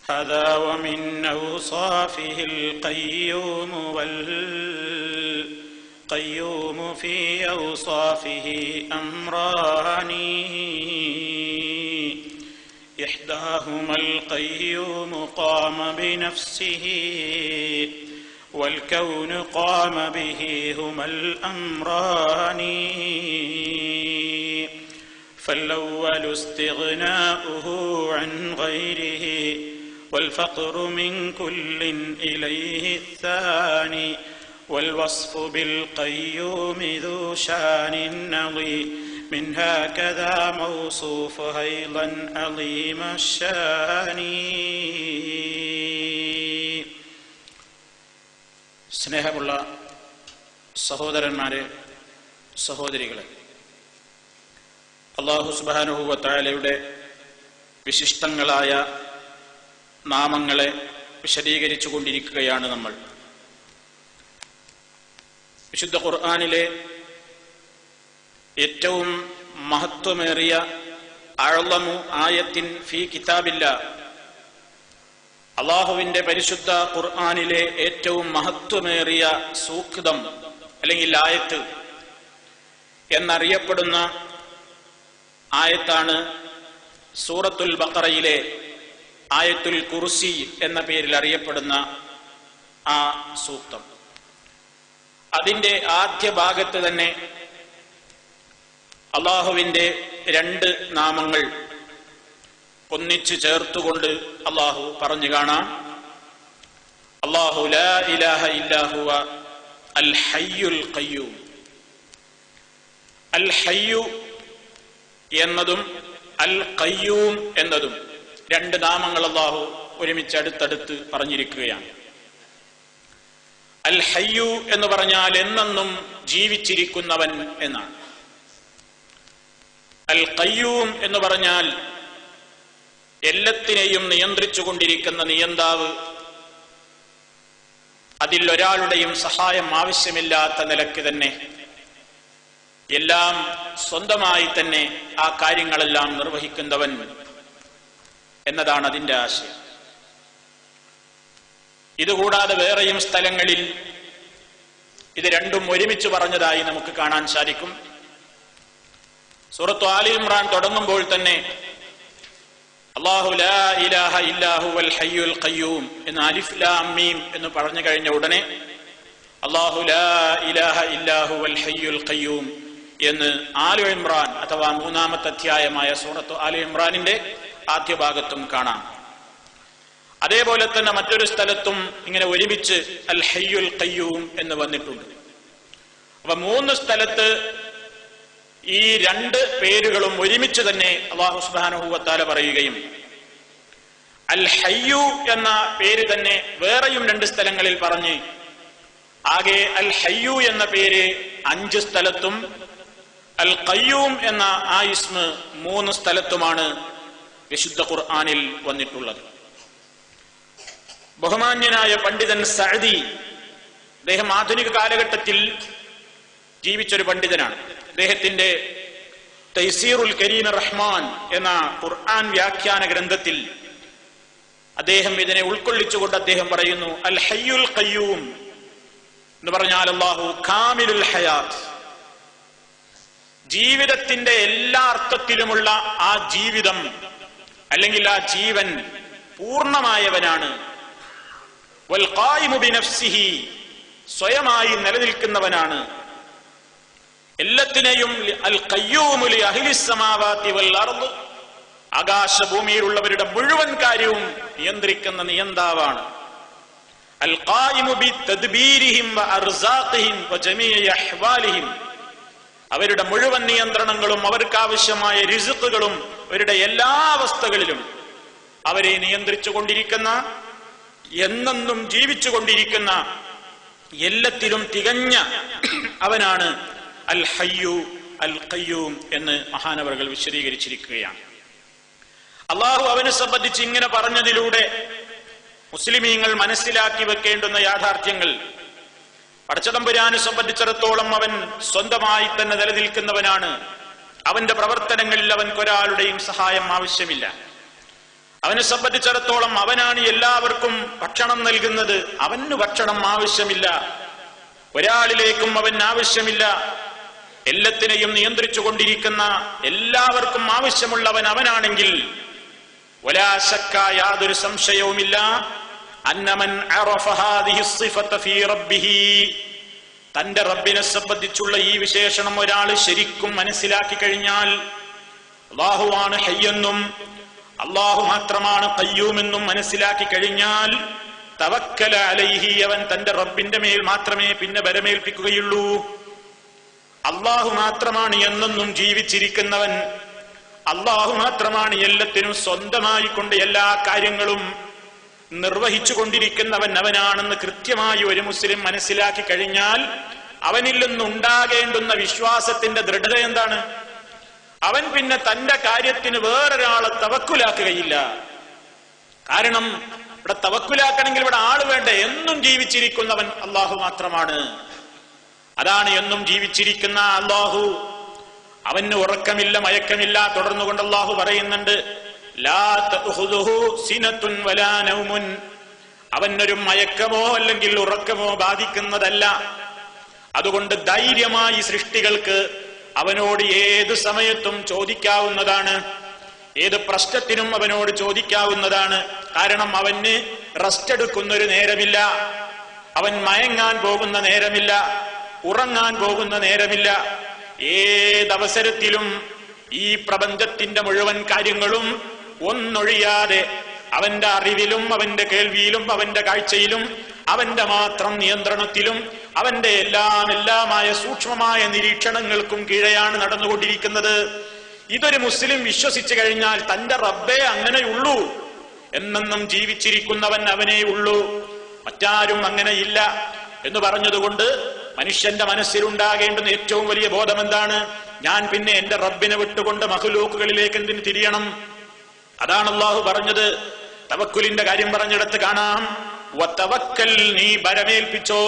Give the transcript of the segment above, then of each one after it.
هذا ومن أوصافه القيوم في أوصافه أمران إحداهما القيوم قام بنفسه والكون قام به هما الأمران فالأول استغناؤه عن غيره والفقر من كل إليه الثاني والوصف بالقيوم ذو شان عظيم من هكذا موصوف أيضا عظيم الشان. സ്നേഹമുള്ള സഹോദരന്മാരെ, സഹോദരികളെ, അല്ലാഹു സുബ്ഹാനഹു വ തആലയുടെ വിശിഷ്ടങ്ങളായ നാമങ്ങളെ വിശദീകരിച്ചു കൊണ്ടിരിക്കുകയാണ് നമ്മൾ. വിശുദ്ധ ഖുർആനിലെ ഏറ്റവും മഹത്വമേറിയ അഅ്ളമു ആയത്തിൻ ഫീ കിതാബില്ലാ, അല്ലാഹുവിന്റെ പരിശുദ്ധ ഖുർആനിലെ ഏറ്റവും മഹത്വമേറിയ സൂക്തം അല്ലെങ്കിൽ ആയത്ത് എന്നറിയപ്പെടുന്ന ആയത്താണ് സൂറത്തുൽ ബഖറയിലെ ആയത്തുൽ കുർസി എന്ന പേരിൽ അറിയപ്പെടുന്ന ആ സൂക്തം. അതിന്റെ ആദ്യ ഭാഗത്ത് തന്നെ അല്ലാഹുവിന്റെ രണ്ട് നാമങ്ങൾ ഒന്നിച്ചു ചേർത്തുകൊണ്ട് അല്ലാഹു പറഞ്ഞു കാണാം. അല്ലാഹു ലാ ഇലാഹ ഇല്ലാ ഹുവ അൽ ഹയ്യുൽ ഖയ്യൂം. അൽ ഹയ്യു എന്നതും അൽ ഖയ്യൂം എന്നതും രണ്ട് നാമങ്ങൾ അല്ലാഹു ഒരുമിച്ച് അടുത്തടുത്ത് പറഞ്ഞിരിക്കുകയാണ്. അൽ ഹയ്യു എന്ന് പറഞ്ഞാൽ എന്നെന്നും ജീവിച്ചിരിക്കുന്നവൻ എന്നാണ്. അൽ ഖയ്യൂം എന്ന് പറഞ്ഞാൽ എല്ലാത്തിനെയും നിയന്ത്രിച്ചു കൊണ്ടിരിക്കുന്ന നിയന്താവ്, അതിൽ ഒരാളുടെയും സഹായം ആവശ്യമില്ലാത്ത നിലയ്ക്ക് തന്നെ എല്ലാം സ്വന്തമായി തന്നെ ആ കാര്യങ്ങളെല്ലാം നിർവഹിക്കുന്നവൻ എന്നതാണ് അതിന്റെ ആശയം. ഇതുകൂടാതെ വേറെയും സ്ഥലങ്ങളിൽ ഇത് രണ്ടും ഒരുമിച്ച് പറഞ്ഞതായി നമുക്ക് കാണാൻ സാധിക്കും. സൂറത്തു ആലി ഇംറാൻ തുടങ്ങുമ്പോൾ തന്നെ അല്ലാഹു ലാ ഇലാഹ ഇല്ലാ ഹുവൽ ഹയ്യുൽ ഖയ്യൂം എന്ന് അലിഫ് ലാം മീം എന്ന് പറഞ്ഞു കഴിഞ്ഞ ഉടനെ അല്ലാഹു ലാ ഇലാഹ ഇല്ലാ ഹുവൽ ഹയ്യുൽ ഖയ്യൂം എന്ന് ആലി ഇംറാൻ അഥവാ മൂന്നാമത്തെ അധ്യായമായ സൂറത്തു ആലി ഇംറാനിന്റെ ആദ്യ ഭാഗത്തും കാണാം. അതേപോലെ തന്നെ മറ്റൊരു സ്ഥലത്തും ഇങ്ങനെ ഒരുമിച്ച് അൽ ഹയ്യുൽ ഖയ്യൂം എന്ന് വന്നിട്ടുണ്ട്. അപ്പൊ മൂന്ന് സ്ഥലത്ത് ഈ രണ്ട് പേരുകളും ഒരുമിച്ച് തന്നെ അല്ലാഹു സുബ്ഹാനഹു വ തആല പറയുകയും അൽ ഹയ്യു എന്ന പേര് തന്നെ വേറെയും രണ്ട് സ്ഥലങ്ങളിൽ പറഞ്ഞ് ആകെ അൽ ഹയ്യു എന്ന പേര് 5 സ്ഥലത്തും അൽ ഖയ്യൂം എന്ന ആ ഇസ്മ 3 സ്ഥലത്തുമാണ് വിശുദ്ധ ഖുർആനിൽ വന്നിട്ടുള്ളത്. ബഹുമാന്യനായ പണ്ഡിതൻ സഅദി, അദ്ദേഹം ആധുനിക കാലഘട്ടത്തിൽ ജീവിച്ചൊരു പണ്ഡിതനാണ്. അദ്ദേഹത്തിന്റെ തൈസീറുൽ കരീം റഹ്മാൻ എന്ന ഖുർആൻ വ്യാഖ്യാന ഗ്രന്ഥത്തിൽ അദ്ദേഹം ഇതിനെ ഉൾക്കൊള്ളിച്ചുകൊണ്ട് അദ്ദേഹം പറയുന്നു, അൽ ഹയ്യുൽ ഖയ്യൂം എന്ന് പറഞ്ഞാൽ അല്ലാഹു കാമിലുൽ ഹയാത്ത്, ജീവിതത്തിന്റെ എല്ലാ അർത്ഥത്തിലുമുള്ള ആ ജീവിതം അല്ലെങ്കിൽ ആ ജീവൻ പൂർണ്ണമായവനാണ്. വൽ ഖായിമു ബിനഫ്സിഹി, സ്വയമായി നിലനിൽക്കുന്നവനാണ്. എല്ലാത്തിനെയും അൽ ഖയ്യൂമു ലി അഹ്ലിസ് സമാവാതി വൽ അർദ്, ആകാശഭൂമിയിലുള്ളവരുടെ മുഴുവൻ കാര്യവും നിയന്ത്രിക്കുന്ന നിയന്താവാണ്. അൽ ഖായിമു ബി തദ്ബീരിഹിം വ അർസാഖിഹിം വ ജമീഇ അഹ്വാലിഹിം, അവരുടെ മുഴുവൻ നിയന്ത്രണങ്ങളും അവർക്കാവശ്യമായ റിസ്ഖുകളും അവരുടെ എല്ലാ അവസ്ഥകളിലും അവരെ നിയന്ത്രിച്ചു കൊണ്ടിരിക്കുന്ന, എന്നെന്നും ജീവിച്ചു കൊണ്ടിരിക്കുന്ന, എല്ലാത്തിലും തികഞ്ഞ അവനാണ് അൽ ഹയ്യു അൽ ഖയ്യൂം എന്ന് മഹാനവറുകൾ വിശദീകരിച്ചിരിക്കുകയാണ്. അള്ളാഹു അവനെ സംബന്ധിച്ച് ഇങ്ങനെ പറഞ്ഞതിലൂടെ മുസ്ലിമീങ്ങൾ മനസ്സിലാക്കി വെക്കേണ്ടുന്ന യാഥാർത്ഥ്യങ്ങൾ, പടച്ചതമ്പുരാനെ സംബന്ധിച്ചിടത്തോളം അവൻ സ്വന്തമായി തന്നെ നിലനിൽക്കുന്നവനാണ്. അവന്റെ പ്രവർത്തനങ്ങളിൽ അവൻക്കൊരാളുടെയും സഹായം ആവശ്യമില്ല. അവനെ സംബന്ധിച്ചിടത്തോളം അവനാണ് എല്ലാവർക്കും ഭക്ഷണം നൽകുന്നത്. അവന് ഭക്ഷണം ആവശ്യമില്ല, ഒരാളിലേക്കും അവൻ ആവശ്യമില്ല. എല്ലാത്തിനെയും നിയന്ത്രിച്ചു കൊണ്ടിരിക്കുന്ന, എല്ലാവർക്കും ആവശ്യമുള്ളവൻ അവനാണെങ്കിൽ വലാ ശക്ക, യാതൊരു സംശയവുമില്ല, അന്നമൻ അറഫ ഹാദിഹി സിഫത ഫീ റബ്ബിഹി, തന്റെ റബ്ബിനെ സംബന്ധിച്ചുള്ള ഈ വിശേഷണം ഒരാൾ ശരിക്കും മനസ്സിലാക്കി കഴിഞ്ഞാൽ, അല്ലാഹുവാണ് ഹയ്യെന്നും അല്ലാഹു മാത്രമാണ് ഖയ്യൂമെന്നും മനസ്സിലാക്കി കഴിഞ്ഞാൽ, തവക്കല അലൈഹി, അവൻ തന്റെ റബ്ബിന്റെ മേൽ മാത്രമേ പിന്നെ ബരമേൽപ്പിക്കുകയുള്ളൂ. അല്ലാഹു മാത്രമാണ് എന്നെന്നും ജീവിച്ചിരിക്കുന്നവൻ, അല്ലാഹു മാത്രമാണ് എല്ലാത്തിനും സ്വന്തമായി കൊണ്ട് എല്ലാ കാര്യങ്ങളും നിർവഹിച്ചു കൊണ്ടിരിക്കുന്നവൻ അവനാണെന്ന് കൃത്യമായി ഒരു മുസ്ലിം മനസ്സിലാക്കി കഴിഞ്ഞാൽ, അവനിൽ നിന്നുണ്ടാകേണ്ടുന്ന വിശ്വാസത്തിന്റെ ദൃഢത എന്താണ്? അവൻ പിന്നെ തന്റെ കാര്യത്തിന് വേറൊരാളെ തവക്കുലാക്കുകയില്ല. കാരണം ഇവിടെ തവക്കുലാക്കണമെങ്കിൽ ഇവിടെ ആള് വേണ്ട. എന്നും ജീവിച്ചിരിക്കുന്നവൻ അല്ലാഹു മാത്രമാണ്. അതാണ് എന്നും ജീവിച്ചിരിക്കുന്ന അല്ലാഹു. അവന് ഉറക്കമില്ല, മയക്കമില്ല. തുടർന്നുകൊണ്ട് അല്ലാഹു പറയുന്നുണ്ട്, ലാ തഖുദുഹു സിനത്തുൻ വലാ നൗമുൻ, അവനൊരു മയക്കമോ അല്ലെങ്കിൽ ഉറക്കമോ ബാധിക്കുന്നതല്ല. അതുകൊണ്ട് ധൈര്യമായി സൃഷ്ടികൾക്ക് അവനോട് ഏത് സമയത്തും ചോദിക്കാവുന്നതാണ്, ഏത് പ്രശ്നത്തിനും അവനോട് ചോദിക്കാവുന്നതാണ്. കാരണം അവന് റെസ്റ്റ് എടുക്കുന്നൊരു നേരമില്ല, അവൻ മയങ്ങാൻ പോകുന്ന നേരമില്ല, ഉറങ്ങാൻ പോകുന്ന നേരമില്ല. ഏതവസരത്തിലും ഈ പ്രപഞ്ചത്തിന്റെ മുഴുവൻ കാര്യങ്ങളും ഒന്നൊഴിയാതെ അവന്റെ അറിവിലും അവന്റെ കേൾവിയിലും അവന്റെ കാഴ്ചയിലും അവന്റെ മാത്രം നിയന്ത്രണത്തിലും അവന്റെ എല്ലാമായ സൂക്ഷ്മമായ നിരീക്ഷണങ്ങൾക്കും കീഴെയാണ് നടന്നുകൊണ്ടിരിക്കുന്നത്. ഇതൊരു മുസ്ലിം വിശ്വസിച്ചു കഴിഞ്ഞാൽ തന്റെ റബ്ബേ അങ്ങനെയുള്ളൂ, എന്നെന്നും ജീവിച്ചിരിക്കുന്നവൻ അവനേ ഉള്ളൂ, മറ്റാരും അങ്ങനെയില്ല എന്ന് പറഞ്ഞതുകൊണ്ട് മനുഷ്യന്റെ മനസ്സിലുണ്ടാകേണ്ടുന്ന ഏറ്റവും വലിയ ബോധം എന്താണ്? ഞാൻ പിന്നെ എന്റെ റബ്ബിനെ വിട്ടുകൊണ്ട് മഖ്ലൂക്കുകളിലേക്ക് എന്തിന് തിരിയണം? അതാണ് അല്ലാഹു പറഞ്ഞത്. തവക്കുലിന്റെ കാര്യം പറഞ്ഞിടത്ത് കാണാം, വതവക്കൽ, നീ ബരമേൽപ്പിച്ചോ,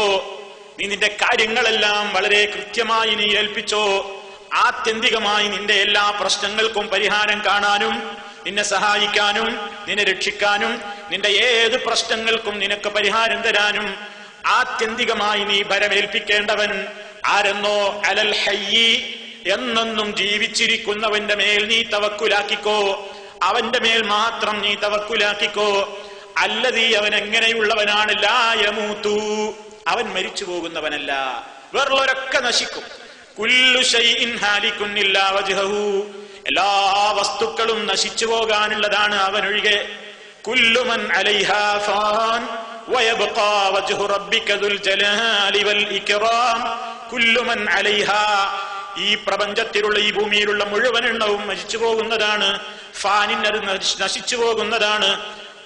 നീ നിന്റെ കാര്യങ്ങളെല്ലാം വളരെ കൃത്യമായി നീ ഏൽപ്പിച്ചോ. ആത്യന്തികമായി നിന്റെ എല്ലാ പ്രശ്നങ്ങൾക്കും പരിഹാരം കാണാനും നിന്നെ സഹായിക്കാനും നിന്നെ രക്ഷിക്കാനും നിന്റെ ഏത് പ്രശ്നങ്ങൾക്കും നിനക്ക് പരിഹാരം തരാനും ആത്യന്തികമായി നീ ബരമേൽപ്പിക്കേണ്ടവൻ ആരെന്നോ? അലൽ ഹയ്യി, എന്നെന്നും ജീവിച്ചിരിക്കുന്നവന്റെ മേൽ നീ തവക്കുലാക്കിക്കോ, അവന്റെ മേൽ മാത്രം നീ തവക്കുലാക്കിക്കോ. അല്ലദീ, അവൻ എങ്ങനെയുള്ളവനാണ്? ലാ യമൂതു, അവൻ മരിച്ചു പോകുന്നവനല്ല, വേറുള്ളവരൊക്കെ നശിക്കും. കുല്ലു ശൈഇൻ ഹാലികുൻ ഇല്ലാ വജ്ഹഹു, എല്ലാ വസ്തുക്കളും നശിച്ചു പോകാനുള്ളതാണ് അവനൊഴികെ. കുല്ലു മൻ അലൈഹാ ഫാൻ വയബ്ഖാ വജ്ഹു റബ്ബിക ദുൽ ജലാലി വൽ ഇക്റാം. കുല്ലു മൻ അലൈഹാ, ഈ പ്രപഞ്ചത്തിലുള്ള ഈ ഭൂമിയിലുള്ള മുഴുവൻ എണ്ണവും നശിച്ചു പോകുന്നതാണ്. ഫാനിനത് നശിച്ചു പോകുന്നതാണ്.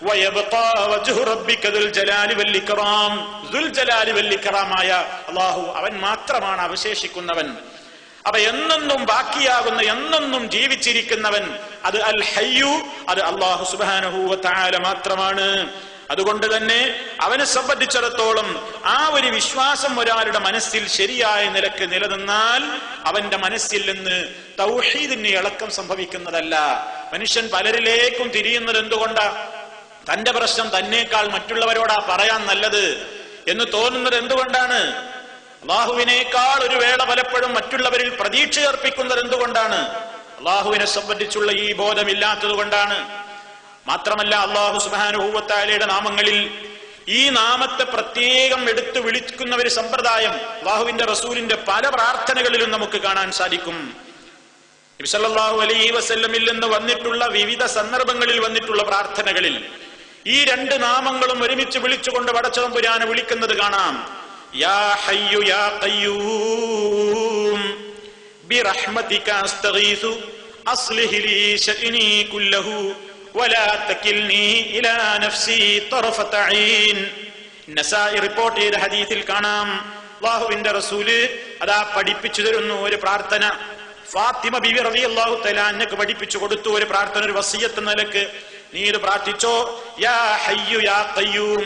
വയബ്ഖാ വജ്ഹു റബ്ബിക ദുൽ ജലാലി വൽ ഇക്റാം, ദുൽ ജലാലി വൽ ഇക്റാമായ അല്ലാഹു, അവൻ മാത്രമാണ് അവശേഷിക്കുന്നവൻ. അപ്പൊ എന്നെന്നും ബാക്കിയാകുന്ന, എന്നെന്നും ജീവിച്ചിരിക്കുന്നവൻ അത് അൽ ഹയ്യു, അത് അല്ലാഹു സുബ്ഹാനഹു വ തആല മാത്രമാണ്. അതുകൊണ്ട് തന്നെ അവനെ സംബന്ധിച്ചിടത്തോളം ആ ഒരു വിശ്വാസം ഒരാളുടെ മനസ്സിൽ ശരിയായ നിലക്ക് നിലനിന്നാൽ അവന്റെ മനസ്സിൽ നിന്ന് തൗഹീദിന് ഇളക്കം സംഭവിക്കുന്നതല്ല. മനുഷ്യൻ പലരിലേക്കും തിരിയുന്നത് എന്തുകൊണ്ടാ? തന്റെ പ്രശ്നം തന്നേക്കാൾ മറ്റുള്ളവരോടാ പറയാൻ നല്ലത് എന്ന് തോന്നുന്നത് എന്തുകൊണ്ടാണ്? അള്ളാഹുവിനേക്കാൾ ഒരു വേള പലപ്പോഴും മറ്റുള്ളവരിൽ പ്രതീക്ഷ അർപ്പിക്കുന്നത് എന്തുകൊണ്ടാണ്? അള്ളാഹുവിനെ സംബന്ധിച്ചുള്ള ഈ ബോധമില്ലാത്തത് കൊണ്ടാണ്. മാത്രമല്ല, അല്ലാഹു സുബ്ഹാനഹു വ തആലയുടെ നാമങ്ങളിൽ ഈ നാമത്തെ പ്രത്യേകം എടുത്തു വിളിക്കുന്ന ഒരു സമ്പ്രദായം അല്ലാഹുവിന്റെ റസൂലിന്റെ പല പ്രാർത്ഥനകളിലും നമുക്ക് കാണാൻ സാധിക്കും. നബി സല്ലല്ലാഹു അലൈഹി വസല്ലമിൽ നിന്ന് വന്നിട്ടുള്ള വിവിധ സന്ദർഭങ്ങളിൽ വന്നിട്ടുള്ള പ്രാർത്ഥനകളിൽ ഈ രണ്ട് നാമങ്ങളും ഒരുമിച്ച് വിളിച്ചുകൊണ്ട് പടച്ചതമ്പുരാനെ വിളിക്കുന്നത് കാണാം. യാ ഹയ്യു യാ ഖയ്യൂം ബിറഹ്മതിക അസ്തഗീസു അസ്ലിഹ് ലീ ശഅനി കുല്ലഹു വലാ തകിൽനി ഇലാ നഫ്സി തറഫത ഐൻ. നസായി റിപ്പോർട്ട് ചെയ്ത ഹദീസിൽ കാണാം, അല്ലാഹുവിന്റെ റസൂല് അതാ പഠിപ്പിച്ചു തരുന്നു ഒരു പ്രാർത്ഥന. ഫാത്തിമ ബിബി റളിയല്ലാഹു തആല അൻഹക്ക് പഠിപ്പിച്ചു കൊടുത്തു ഒരു പ്രാർത്ഥന, ഒരു വസിയത്ത് നിലക്ക്. നീ ഇത് പ്രാർത്ഥിച്ചോ, യാ ഹയ്യു യാ ഖയ്യൂം,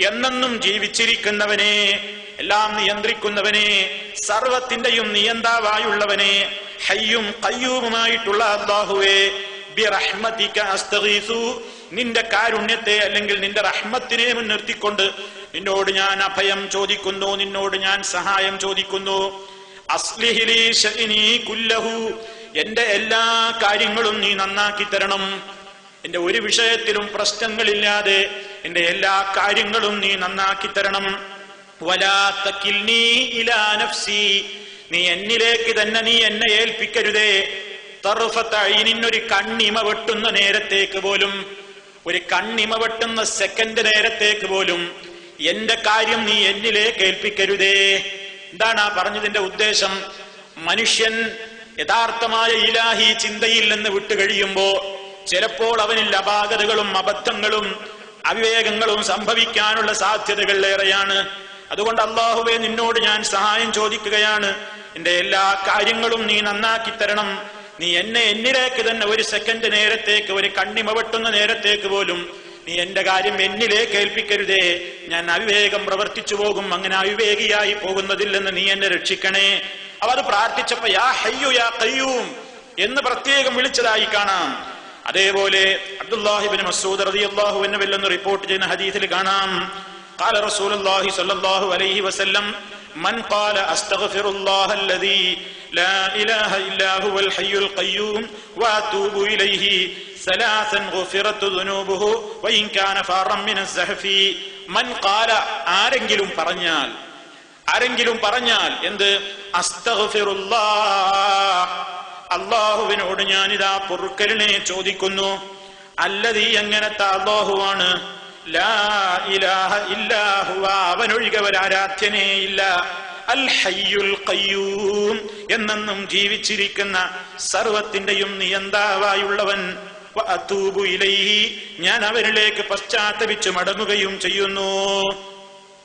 എന്നെന്നും ജീവിച്ചിരിക്കുന്നവനെ, എല്ലാം നിയന്ത്രിക്കുന്നവനെ, സർവത്തിന്റെയും നിയന്താവായുള്ളവനെ, ഹയ്യും ഖയ്യൂമുമായിട്ടുള്ള അല്ലാഹുവേ, ബിറഹ്മതിക അസ്തഗീസു, നിന്റെ കാരുണ്യത്തെ അല്ലെങ്കിൽ നിന്റെ റഹ്മത്തിനെ മുൻനിർത്തിക്കൊണ്ട് നിന്നോട് ഞാൻ അഭയം ചോദിക്കുന്നു, നിന്നോട് ഞാൻ സഹായം ചോദിക്കുന്നു. അസ്ലിഹ് ലീ ശഅനി കുല്ലഹു, എന്റെ എല്ലാ കാര്യങ്ങളും നീ നന്നാക്കി തരണം. എന്റെ ഒരു വിഷയത്തിലും പ്രശ്നങ്ങളില്ലാതെ എന്റെ എല്ലാ കാര്യങ്ങളും നീ നന്നാക്കി തരണം. വലാ തകിൽനി ഇലാ നഫ്സി, നീ എന്നിലേക്ക് തന്നെ നീ എന്നെ ഏൽപ്പിക്കരുതേ. തർഫത ഐനിൻ, ഒരു കണ്ണിമ വെട്ടുന്ന നേരത്തേക്ക് പോലും, ഒരു കണ്ണിമ വെട്ടുന്ന സെക്കൻഡ് നേരത്തേക്ക് പോലും എന്റെ കാര്യം നീ എന്നിലേക്ക് ഏൽപ്പിക്കരുതേ. എന്താണ് ആ പറഞ്ഞതിന്റെ ഉദ്ദേശം? മനുഷ്യൻ യഥാർത്ഥമായ ഇലാഹി ചിന്തയിൽ നിന്ന് വിട്ടുകഴിയുമ്പോ ചിലപ്പോൾ അവനിൽ അപാകതകളും അബദ്ധങ്ങളും അവിവേകങ്ങളും സംഭവിക്കാനുള്ള സാധ്യതകൾ ഏറെയാണ്. അതുകൊണ്ട് അല്ലാഹുവേ, നിന്നോട് ഞാൻ സഹായം ചോദിക്കുകയാണ്. എന്റെ എല്ലാ കാര്യങ്ങളും നീ നന്നാക്കി തരണം. നീ എന്നെ എന്നിലേക്ക് തന്നെ ഒരു സെക്കൻഡ് നേരത്തേക്ക്, ഒരു കണ്ണിമ വെട്ടുന്ന നേരത്തേക്ക് പോലും നീ എന്റെ കാര്യം എന്നിലേക്ക് ഏൽപ്പിക്കരുതേ. ഞാൻ അവിവേകം പ്രവർത്തിച്ചു പോകും. അങ്ങനെ അവിവേകിയായി പോകുന്നതിൽ നിന്ന് നീ എന്നെ രക്ഷിക്കണേ. അവർ പ്രാർത്ഥിച്ചപ്പോ യാ ഹയ്യു യാ ഖയ്യൂം എന്ന് പ്രത്യേകം വിളിച്ചതായി കാണാം. അതേപോലെ അബ്ദുല്ലാഹി ഇബ്നു മസ്ഊദ് റളിയല്ലാഹു അൻഹു എന്ന് റിപ്പോർട്ട് ചെയ്യുന്ന ഹദീസിൽ കാണാം, ഖാല റസൂലുള്ളാഹി സ്വല്ലല്ലാഹു അലൈഹി വസല്ലം, മൻ ഖാല അസ്തഗ്ഫിറുല്ലാഹ അല്ലദീ ലാ ഇലാഹ ഇല്ലാ ഹുവൽ ഹയ്യുൽ ഖയ്യൂം വഅതൂബു ഇലൈഹി സലാസൻ ഗുഫിറതു ദുനൂബുഹു വഇൻ കാന ഫാറൻ മിനസ് സഹഫി. മൻ ഖാല, ആരെങ്കിലും പറഞ്ഞാൽ എന്ത്? അസ്തഗ്ഫിറുല്ലാഹ്, അല്ലാഹുവിനോട് ഞാനിതാ പൊറുക്കലിനെ ചോദിക്കുന്നു. അല്ലദീ, എങ്ങനത്തെ അല്ലാഹുവാണ്, ലാ ഇലാഹ ഇല്ലാ ഹുവ, അവനൊഴികെ ഒരാരാധ്യനേ ഇല്ല, അൽ ഹയ്യുൽ ഖയ്യൂം, എന്നെന്നും ജീവിച്ചിരിക്കുന്ന സർവത്തിന്റെയും നിയന്താവായുള്ളവൻ, വഅതൂബു ഇലൈഹി, ഞാൻ അവരിലേക്ക് പശ്ചാത്തപിച്ച് മടങ്ങുകയും ചെയ്യുന്നു.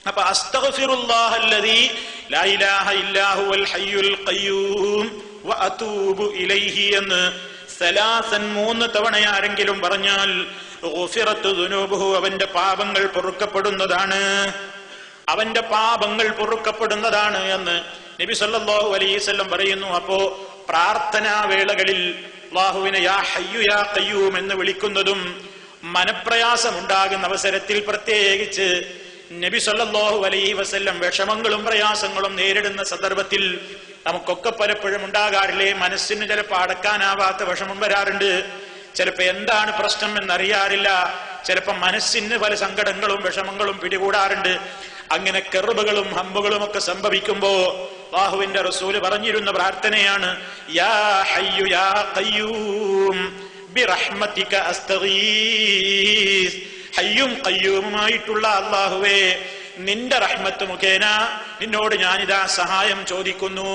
അപ്പൊ അസ്തഗ്ഫിറുല്ലാഹ അല്ലദീ ലാ ഇലാഹ ഇല്ലാ ഹുവൽ ഹയ്യുൽ ഖയ്യൂം വഅതൂബു ഇലൈഹി എന്ന് സലാസൻ 3 തവണ ആരെങ്കിലും പറഞ്ഞാൽ ഗുഫിറതു ദുനൂബുഹു, അവന്റെ പാപങ്ങൾ പൊറുക്കപ്പെടുന്നതാണ്, അവന്റെ പാപങ്ങൾ പൊറുക്കപ്പെടുന്നതാണ് എന്ന് നബി സല്ലല്ലാഹു അലൈഹി വസല്ലം പറയുന്നു. അപ്പോ പ്രാർത്ഥനാ വേളകളിൽ അല്ലാഹുവിനെ യാ ഹയ്യു യാ ഖയ്യൂം എന്ന് വിളിക്കുന്നതും മനപ്രയാസം ഉണ്ടാകുന്ന അവസരത്തിൽ, പ്രത്യേകിച്ച് നബി സല്ലല്ലാഹു അലൈഹി വസല്ലം വിഷമങ്ങളും പ്രയാസങ്ങളും നേരിടുന്ന സന്ദർഭത്തിൽ നമുക്കൊക്കെ പലപ്പോഴും ഉണ്ടാകാറില്ലേ, മനസ്സിന് ചിലപ്പോൾ അടക്കാനാവാത്ത വിഷമം വരാറുണ്ട്. ചിലപ്പോ എന്താണ് പ്രശ്നം എന്നറിയാറില്ല. ചിലപ്പോ മനസ്സിന് പല സങ്കടങ്ങളും വിഷമങ്ങളും പിടികൂടാറുണ്ട്. അങ്ങനെ കെറുബുകളും ഹമ്പുകളും ഒക്കെ സംഭവിക്കുമ്പോ അല്ലാഹുവിന്റെ റസൂല് പറഞ്ഞിരുന്ന പ്രാർത്ഥനയാണ് യാ ഹയ്യു യാ ഖയ്യൂം ബിറഹ്മതിക അസ്തഗീസ്. ഹയ്യും ഖയ്യൂമുമായിട്ടുള്ള അല്ലാഹുവേ, നിന്റെ റഹ്മത്ത് മുഖേന നിന്നോട് ഞാനിതാ സഹായം ചോദിക്കുന്നു.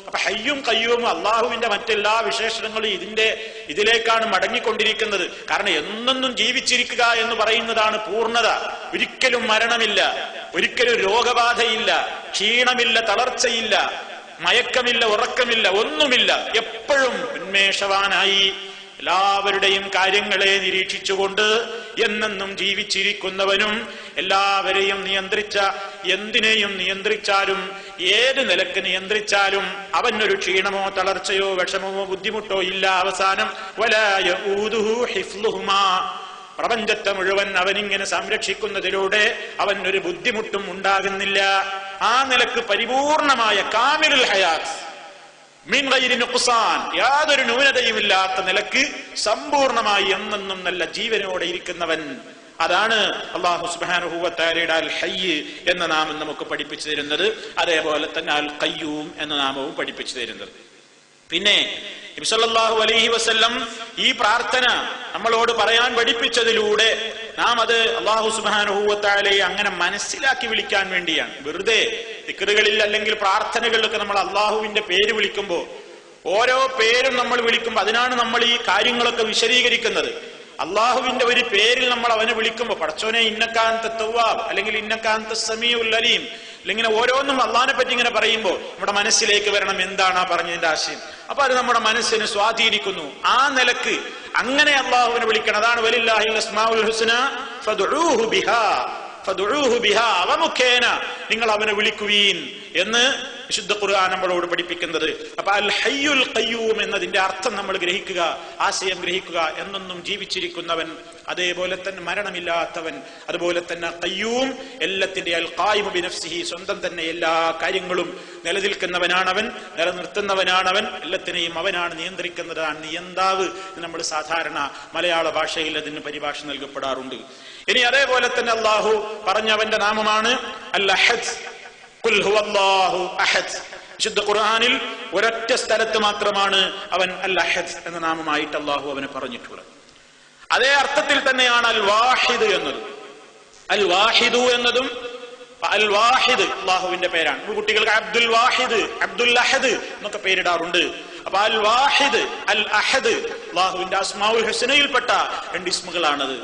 അപ്പൊ ഹയ്യും ഖയ്യൂമും അള്ളാഹുവിന്റെ മറ്റെല്ലാ വിശേഷണങ്ങളും ഇതിലേക്കാണ് മടങ്ങിക്കൊണ്ടിരിക്കുന്നത്. കാരണം എന്നെന്നും ജീവിച്ചിരിക്കുക എന്ന് പറയുന്നതാണ് പൂർണ്ണത. ഒരിക്കലും മരണമില്ല, ഒരിക്കലും രോഗബാധയില്ല, ക്ഷീണമില്ല, തളർച്ചയില്ല, മയക്കമില്ല, ഉറക്കമില്ല, ഒന്നുമില്ല. എപ്പോഴും ഉന്മേഷവാനായി എല്ലാവരുടെയും കാര്യങ്ങളെ നിരീക്ഷിച്ചുകൊണ്ട് എന്നെന്നും ജീവിച്ചിരിക്കുന്നവനും, എല്ലാവരെയും നിയന്ത്രിച്ച, എന്തിനേയും നിയന്ത്രിച്ചാലും ഏത് നിലക്ക് നിയന്ത്രിച്ചാലും അവനൊരു ക്ഷീണമോ തളർച്ചയോ വിഷമമോ ബുദ്ധിമുട്ടോ ഇല്ല. അവസാനം വലാ യഊദുഹു ഹിഫ്ളുഹുമാ, പ്രപഞ്ചത്തെ മുഴുവൻ അവനിങ്ങനെ സംരക്ഷിക്കുന്നതിലൂടെ അവനൊരു ബുദ്ധിമുട്ടും ഉണ്ടാകുന്നില്ല. ആ നിലക്ക് പരിപൂർണമായ കാമിലുൽ ഹയാത്ത് മിൻ ഗൈരി നുഖ്സാൻ, യാതൊരു ന്യൂനതയുമില്ലാത്ത നിലക്ക് സമ്പൂർണമായി എന്നെന്നും നല്ല ജീവനോടെ ഇരിക്കുന്നവൻ, അതാണ് അല്ലാഹു സുബ്ഹാനഹു വ തആലയുടെ അൽ ഹയ്യ് എന്ന നാമം നമുക്ക് പഠിപ്പിച്ചു തരുന്നത്. അതേപോലെ തന്നെ അൽ ഖയ്യൂം എന്ന നാമവും പഠിപ്പിച്ചു തരുന്നത്. പിന്നെ നബി സല്ലല്ലാഹു അലൈഹി വസല്ലം ഈ പ്രാർത്ഥന നമ്മളോട് പറയാൻ പഠിപ്പിച്ചതിലൂടെ നാം അത് അല്ലാഹു സുബ്ഹാനഹു വ തആലയെ അങ്ങനെ മനസ്സിലാക്കി വിളിക്കാൻ വേണ്ടിയാണ്. വെറുതെ ദിക്റുകളിൽ അല്ലെങ്കിൽ പ്രാർത്ഥനകളിലൊക്കെ നമ്മൾ അല്ലാഹുവിന്റെ പേര് വിളിക്കുമ്പോൾ, ഓരോ പേരും നമ്മൾ വിളിക്കുമ്പോൾ അതിനാണ് നമ്മൾ ഈ കാര്യങ്ങളൊക്കെ വിശദീകരിക്കുന്നത്. അള്ളാഹുവിന്റെ ഒരു പേരിൽ നമ്മൾ അവനെ വിളിക്കുമ്പോൾ, പടച്ചോനെ ഇന്നകാന്ത തവ്വാബ് അല്ലെങ്കിൽ ഇന്നകാന്ത സമീഉൽ അലീം, അല്ലെങ്കിൽ ഓരോന്നും അള്ളാഹിനെ പറ്റി ഇങ്ങനെ പറയുമ്പോൾ നമ്മുടെ മനസ്സിലേക്ക് വരണം എന്താണ് ആ പറഞ്ഞതിന്റെ ആശയം. അപ്പൊ അത് നമ്മുടെ മനസ്സിനെ സ്വാധീനിക്കുന്നു. ആ നിലക്ക് അങ്ങനെ അള്ളാഹുവിനെ വിളിക്കണം. അതാണ് വലില്ലാഹിൽ അസ്മാഉൽ ഹുസ്ന ഫദ്ഉഹു ബിഹാ, അവ മുഖേന നിങ്ങൾ അവനെ വിളിക്കുവീൻ എന്ന് വിശുദ്ധ ഖുർആൻ നമ്മളോട് പഠിപ്പിക്കുന്നത്. അപ്പൊ അൽ ഹയ്യുൽ ഖയ്യൂം എന്നതിന്റെ അർത്ഥം നമ്മൾ ഗ്രഹിക്കുക, ആശയം ഗ്രഹിക്കുക. എന്നൊന്നും ജീവിച്ചിരിക്കുന്നവൻ, അതേപോലെ തന്നെ മരണമില്ലാത്തവൻ, അതുപോലെ തന്നെ ഖയ്യൂം എല്ലാത്തിന്റെ അൽ ഖായിമു ബിനഫ്സിഹി, സ്വന്തം തന്നെ എല്ലാ കാര്യങ്ങളും നിലനിൽക്കുന്നവനാണവൻ, നിലനിർത്തുന്നവനാണവൻ, എല്ലാത്തിനെയും അവനാണ് നിയന്ത്രിക്കുന്നതാണ്. നിയന്താവ് നമ്മൾ സാധാരണ മലയാള ഭാഷയിൽ അതിന് പരിഭാഷ നൽകപ്പെടാറുണ്ട്. ഇനി അതേപോലെ തന്നെ അള്ളാഹു പറഞ്ഞവന്റെ നാമമാണ് അൽ അഹദ്. ഖുൽ ഹുവല്ലാഹു അഹദ്. വിശുദ്ധ ഖുർആനിൽ ഒരൊറ്റ സ്ഥലത്ത് മാത്രമാണ് അവൻ അൽ അഹദ് എന്ന നാമമായിട്ട് അള്ളാഹു അവനെ പറഞ്ഞിട്ടുള്ളത്. അതേ അർത്ഥത്തിൽ തന്നെയാണ് അൽ വാഹിദ് എന്നത്. അൽ വാഹിദു എന്നതും അൽ വാഹിദ് അള്ളാഹുവിന്റെ പേരാണ്. കുട്ടികൾക്ക് അബ്ദുൽ വാഹിദ്, അബ്ദുൽ അഹദ് എന്നൊക്കെ പേരിടാറുണ്ട്. അപ്പൊ അൽ വാഹിദ്, അൽ അഹദ് അള്ളാഹുവിന്റെ അസ്മാഉൽ ഹുസ്നയിൽപ്പെട്ട 2 ഇസ്മുകളാണത്.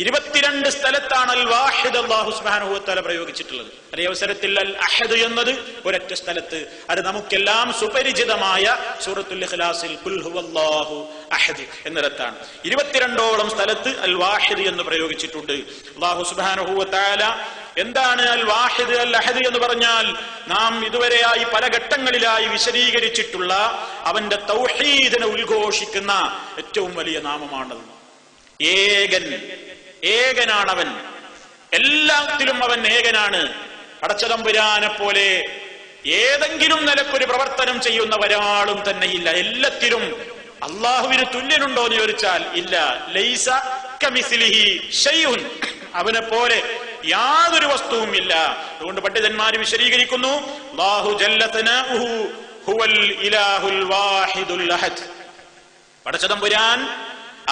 22 സ്ഥലത്താണ് അൽ വാഹിദ് അല്ലാഹു സുബ്ഹാനഹു വ തആല പ്രയോഗിച്ചിട്ടുള്ളത്. അതേ അവസരത്തിൽ അൽ അഹദ് എന്നത് ഒരൊറ്റ സ്ഥലത്ത്, അത് നമുക്കെല്ലാം സുപരിചിതമായ സൂറത്തുൽ ഇഖ്ലാസിൽ ഖുൽ ഹുവല്ലാഹു അഹദ് എന്നിടത്താണ്. 22ഓളം സ്ഥലത്ത് അൽ വാഹിദ് എന്ന് പ്രയോഗിച്ചിട്ടുണ്ട്. അല്ലാഹു സുബ്ഹാനഹു വ തആല എന്താണ് അൽ വാഹിദ് അൽ അഹദ് എന്ന് പറഞ്ഞാൽ, നാം ഇതുവരെയായി പല ഘട്ടങ്ങളിലായി വിശദീകരിച്ചിട്ടുള്ള അവന്റെ തൗഹീദിനെ ഉദ്ഘോഷിക്കുന്ന ഏറ്റവും വലിയ നാമമാണത്. ഏകനാണവൻ, എല്ലാത്തിലും അവൻ ഏകനാണ്. പടച്ചതമ്പുരാനെ പോലെ ഏതെങ്കിലും നിലക്കൊരു പ്രവർത്തനം ചെയ്യുന്ന ഒരാളും തന്നെ ഇല്ല. എല്ലാത്തിലും അള്ളാഹുവിന് തുല്യനുണ്ടോ എന്ന് ചോദിച്ചാൽ ഇല്ല. ലൈസ കമിസ്ലിഹി ഷൈഉൻ, അവനെ പോലെ യാതൊരു വസ്തുവും ഇല്ല. അതുകൊണ്ട് പണ്ഡിതന്മാര് വിശദീകരിക്കുന്നു, അല്ലാഹു ജല്ല സനാഉഹു ഹുവൽ ഇലാഹുൽ വാഹിദുൽ അഹദ്. പടച്ചതമ്പുരാൻ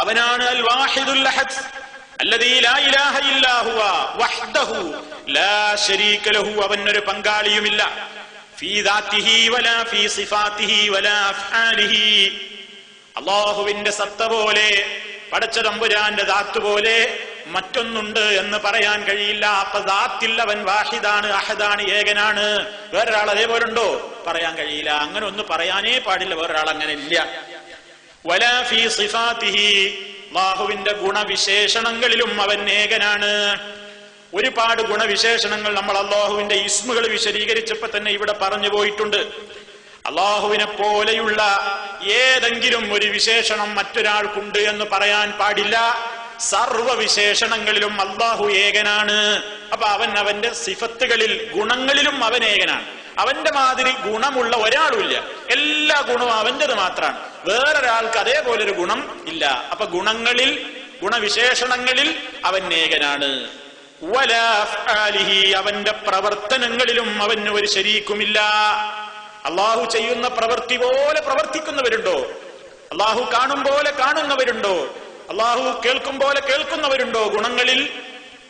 അവനാണ് അൽ വാഹിദുൽ അഹദ്, അല്ലദീ ലാ ഇലാഹ ഇല്ലാ ഹുവ വഹ്ദഹു ലാ ശരീക ലഹു, അവനൊരു പങ്കാളിയുമില്ല. ഫീ ദാതിഹി വലാ ഫീ സിഫാതിഹി വലാ അഫ്ആലിഹി, അല്ലാഹുവിന്റെ സത്ത പോലെ പടച്ച തമ്പുരാന്റെ ദാത്ത് പോലെ മറ്റൊന്നുണ്ട് എന്ന് പറയാൻ കഴിയില്ല. അപ്പൊ ദാത്തിൽ അവൻ വാഹിദാണ്, അഹദാണ്, ഏകനാണ്. വേറൊരാൾ അതേപോലെ ഉണ്ടോ? പറയാൻ കഴിയില്ല. അങ്ങനെ ഒന്ന് പറയാനേ പാടില്ല. വേറൊരാൾ അങ്ങനെ ഇല്ല. വലാ ഫീ സിഫാതിഹി, അല്ലാഹുവിന്റെ ഗുണവിശേഷണങ്ങളിലും അവൻ ഏകനാണ്. ഒരുപാട് ഗുണവിശേഷണങ്ങൾ നമ്മൾ അല്ലാഹുവിന്റെ ഇസ്മുകൾ വിശദീകരിച്ചപ്പോ തന്നെ ഇവിടെ പറഞ്ഞു പോയിട്ടുണ്ട്. അല്ലാഹുവിനെ പോലെയുള്ള ഏതെങ്കിലും ഒരു വിശേഷണം മറ്റൊരാൾക്കുണ്ട് എന്ന് പറയാൻ പാടില്ല. സർവ വിശേഷണങ്ങളിലും അല്ലാഹു ഏകനാണ്. അപ്പൊ അവൻ അവന്റെ സിഫത്തുകളിൽ, ഗുണങ്ങളിലും അവൻ ഏകനാണ്. അവന്റെ മാതിരി ഗുണമുള്ള ഒരാളുമില്ല. എല്ലാ ഗുണവും അവന്റേത് മാത്രമാണ്. വേറൊരാൾക്ക് അതേപോലൊരു ഗുണം ഇല്ല. അപ്പൊ ഗുണങ്ങളിൽ, ഗുണവിശേഷണങ്ങളിൽ അവൻ ഏകനാണ്. വലാ അഫ്ആലിഹി, അവന്റെ പ്രവർത്തനങ്ങളിലും അവന് ഒരു ശരീക്കുമില്ല. അള്ളാഹു ചെയ്യുന്ന പ്രവൃത്തി പോലെ പ്രവർത്തിക്കുന്നവരുണ്ടോ? അള്ളാഹു കാണും പോലെ കാണുന്നവരുണ്ടോ? അള്ളാഹു കേൾക്കും പോലെ കേൾക്കുന്നവരുണ്ടോ? ഗുണങ്ങളിൽ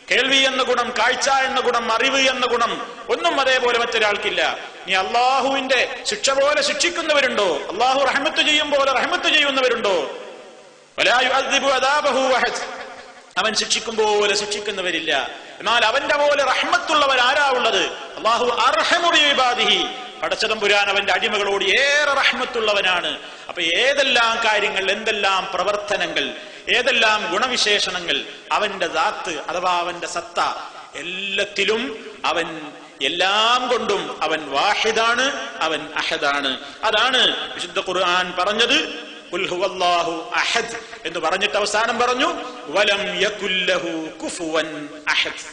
കേൾവി എന്ന ഗുണം, കാഴ്ച എന്ന ഗുണം, അറിവ് എന്ന ഗുണം ഒന്നും അതേപോലെ മറ്റൊരാൾക്കില്ല. നീ അള്ളാഹുവിന്റെ ശിക്ഷ പോലെ ശിക്ഷിക്കുന്നവരുണ്ടോ? അള്ളാഹു റഹ്മത്ത് ചെയ്യും പോലെ റഹ്മത്ത് ചെയ്യുന്നവരുണ്ടോ? വലാ യുഅദ്ദിബു അദാബഹു വഹദ്, അവൻ ശിക്ഷിക്കും പോലെ ശിക്ഷിക്കുന്നവരില്ല. എന്നാൽ അവന്റെ പോലെ റഹ്മത്തുള്ളവർ ആരാ ഉള്ളത്? അള്ളാഹു അർഹമു ബിഇബാദിഹി, പടച്ചതമ്പുരാൻ അവന്റെ അടിമകളോട് ഏറെ റഹ്മത്തുള്ളവനാണ്. അപ്പൊ ഏതെല്ലാം കാര്യങ്ങൾ, എന്തെല്ലാം പ്രവർത്തനങ്ങൾ, ഏതെല്ലാം ഗുണവിശേഷണങ്ങൾ, അവന്റെ ദാത്ത് അഥവാ അവന്റെ സത്ത, എല്ലാത്തിലും അവൻ എല്ലാം കൊണ്ടും അവൻ വാഹിദാണ്, അവൻ അഹദാണ്. അതാണ് വിശുദ്ധ ഖുർആൻ പറഞ്ഞത് ഖുൽ ഹുവല്ലാഹു അഹദ് എന്ന് പറഞ്ഞിട്ട് അവസാനം പറഞ്ഞു വലം യകുൽ ലഹു കുഫുവൻ അഹദ്.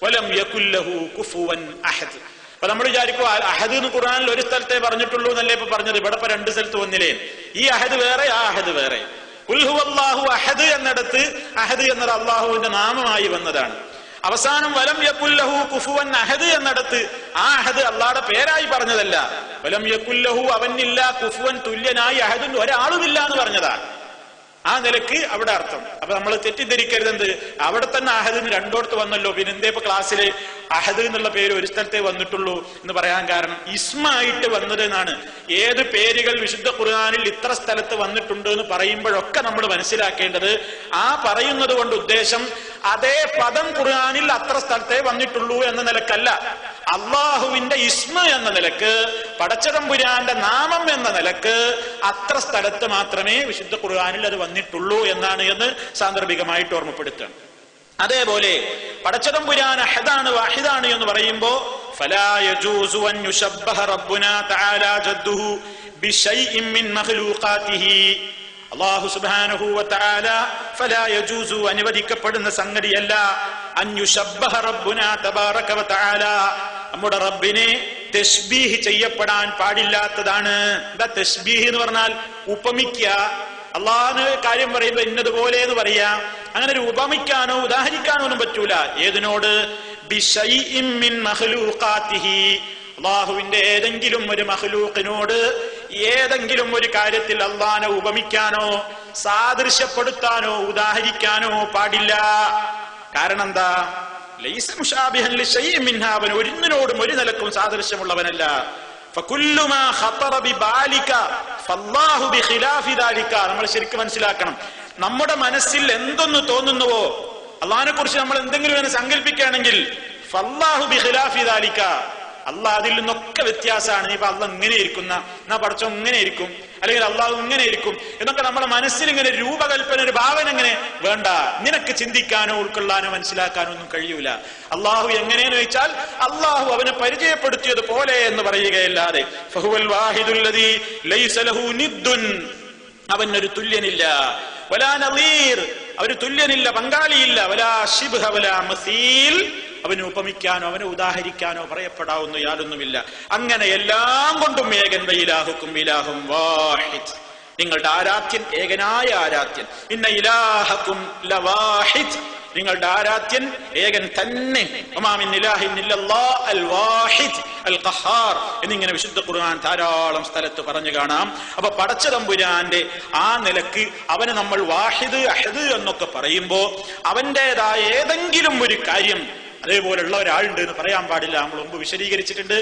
വലം യകുൽ ലഹു കുഫുവൻ അഹദ്. അപ്പൊ നമ്മൾ വിചാരിക്കും അഹദ് എന്ന് ഖുർആനിൽ ഒരു സ്ഥലത്തേ പറഞ്ഞിട്ടുള്ളൂ എന്നല്ലേ ഇപ്പൊ പറഞ്ഞത്. ഇവിടെ ഇപ്പൊ 2 സ്ഥലത്ത് വന്നില്ലേ? ഈ അഹദ് വേറെ, ആ അഹദ് വേറെ. ഖുൽ ഹുവല്ലാഹു അഹദ് എന്നിടത്ത് അഹദ് എന്നത് അള്ളാഹുവിന്റെ നാമമായി വന്നതാണ്. അവസാനം വലം യകുൽ ലഹു കുഫുവൻ അഹദ് എന്നിടത്ത് ആ അഹദ് അള്ളാഹുടെ പേരായി പറഞ്ഞതല്ല. വലം യകുൽ ലഹു, അവനില്ല, കുഫുവൻ തുല്യനായി അഹദുൻ ഒരാളുമില്ല എന്ന് പറഞ്ഞതാണ്. ആ നിലക്ക് അവിടെ അർത്ഥം. അപ്പൊ നമ്മൾ തെറ്റിദ്ധരിക്കരുത്. എന്ത്, അവിടെ തന്നെ അഹദിന് 2 വന്നല്ലോ, പിന്നെ എന്തേ ഇപ്പൊ ക്ലാസ്സില് അഹദ് എന്നുള്ള പേര് ഒരു സ്ഥലത്തേ വന്നിട്ടുള്ളൂ എന്ന് പറയാൻ കാരണം ഇസ്മായിട്ട് വന്നത് എന്നാണ്. ഏത് പേരുകൾ വിശുദ്ധ ഖുർആനിൽ ഇത്ര സ്ഥലത്ത് വന്നിട്ടുണ്ട് എന്ന് പറയുമ്പോഴൊക്കെ നമ്മൾ മനസ്സിലാക്കേണ്ടത്, ആ പറയുന്നത് കൊണ്ട് ഉദ്ദേശം അതേ പദം ഖുർആനിൽ അത്ര സ്ഥലത്തേ വന്നിട്ടുള്ളൂ എന്ന നിലക്കല്ല. അള്ളാഹുവിന്റെ ഇസ്മ എന്ന നിലക്ക്, പടച്ചതമ്പുരാന്റെ നാമം എന്ന നിലക്ക് അത്ര സ്ഥലത്ത് മാത്രമേ വിശുദ്ധ ഖുർആനിൽ അത് വന്നിട്ടുള്ളൂ എന്നാണ് എന്ന് സാന്ദർഭികമായിട്ട് ഓർമ്മപ്പെടുത്തുക. അതേപോലെ പടച്ചതമ്പുരാൻ അഹദാണ് വാഹിദാണ് എന്ന് പറയുമ്പോ ഫലാ യജൂസു അൻ യുശബ്ബഹ റബ്ബുനാ തആല ജദ്ദുഹു ബിശൈഇൻ മിൻ മഖ്ലൂഖാതിഹി. അല്ലാഹു സുബ്ഹാനഹു വ തആല ഫലാ യജൂസു അനുവദിക്കപ്പെടുന്ന സംഗതിയല്ല അൻ യുശബ്ബഹ റബ്ബുനാ തബാറക വ തആല, നമ്മുടെ റബ്ബിനെ തശ്ബീഹ് ചെയ്യപ്പെടാൻ പാടില്ലാത്തതാണ്. എന്താ തശ്ബീഹ് എന്ന് പറഞ്ഞാൽ? ഉപമിക്കുക. അള്ളാഹുവിന് കാര്യം പറയുമ്പോ ഇന്നതുപോലെ എന്ന് പറയാ. അങ്ങനെ ഒരു ഉപമിക്കാനോ ഉദാഹരിക്കാനോ ഒന്നും പറ്റൂല. ഏതിനോട്? ബിശൈഇൻ മിൻ മഖ്ലൂഖാതിഹി, അള്ളാഹുവിന്റെ ഏതെങ്കിലും ഒരു മഖ്ലൂഖിനോട് ഏതെങ്കിലും ഒരു കാര്യത്തിൽ അള്ളാഹനെ ഉപമിക്കാനോ സാദൃശ്യപ്പെടുത്താനോ ഉദാഹരിക്കാനോ പാടില്ല. കാരണം എന്താ? ലൈസ മുശാബിഹൻ ലിശൈഇൻ മിൻഹാ, അവൻ ഒരിനോടും ഒരു നിലക്കും സാദൃശ്യമുള്ളവനല്ല. ഫകുല്ലു മാ ഖതറ ബിബാലിക ഫല്ലാഹു ബിഖിലാഫി ദാലിക. നമ്മൾ ശരിക്കും മനസ്സിലാക്കണം, നമ്മുടെ മനസ്സിൽ എന്തൊന്ന് തോന്നുന്നുവോ, അള്ളാഹിനെ കുറിച്ച് നമ്മൾ എന്തെങ്കിലും സങ്കല്പിക്കുകയാണെങ്കിൽ ഫല്ലാഹു ബിഖിലാഫി ദാലിക, അള്ളാഹ് അതിൽ നിന്നൊക്കെ വ്യത്യാസമാണ്. ഇപ്പൊ അള്ളാഹ് ഇങ്ങനെ ഇരിക്കുന്ന, എന്നാ പടച്ചോ ഇങ്ങനെ ഇരിക്കും, അല്ലെങ്കിൽ അള്ളാഹു ഇങ്ങനെ ഇരിക്കും എന്നൊക്കെ നമ്മുടെ മനസ്സിൽ ഇങ്ങനെ രൂപകൽപ്പന, ഒരു ഭാവന ഇങ്ങനെ വേണ്ട. നിനക്ക് ചിന്തിക്കാനോ ഉൾക്കൊള്ളാനോ മനസ്സിലാക്കാനോ ഒന്നും കഴിയൂല. അള്ളാഹു എങ്ങനെയെന്ന് വെച്ചാൽ അള്ളാഹു അവനെ പരിചയപ്പെടുത്തിയത് പോലെ എന്ന് പറയുകയല്ലാതെ ഫഹുവൽ വാഹിദുല്ലദീ ലൈസ ലഹു നിദ്ദുൻ, അവനൊരു തുല്യനില്ല. വലാ നളീർ, അവന് തുല്യനില്ല, പങ്കാളിയില്ല. വലാ ശിബ്ഹ വലാ മസീൽ, അവന് ഉപമിക്കാനോ അവനെ ഉദാഹരിക്കാനോ പറയപ്പെടാവുന്ന യാതൊന്നുമില്ല. അങ്ങനെ എല്ലാം കൊണ്ടും ഏകൻ. വഇലാഹുക്കും ഇലാഹും വാഹിദ്, നിങ്ങളുടെ ആരാധ്യൻ ഏകനായ ആരാധ്യൻ. ഇന്ന ഇലാഹക്കും ലവാഹിദ്, നിങ്ങളുടെ ആരാധ്യൻ ഏകൻ തന്നെ. വമാ മിൻ ഇലാഹിൻ ഇല്ലല്ലാഹ് അൽ വാഹിദ് അൽ ഖഹാർ എന്നിങ്ങനെ വിശുദ്ധ ഖുർആൻ ധാരാളം സ്ഥലത്ത് പറഞ്ഞു കാണാം. അപ്പൊ പടച്ച തമ്പുരാന്റെ ആ നിലക്ക് അവന് നമ്മൾ വാഹിദ് അഹദ് എന്നൊക്കെ പറയുമ്പോ അവന്റേതായ ഏതെങ്കിലും ഒരു കാര്യം അതേപോലെയുള്ള ഒരാളുണ്ട് എന്ന് പറയാൻ പാടില്ല. നമ്മൾ മുമ്പ് വിശദീകരിച്ചിട്ടുണ്ട്.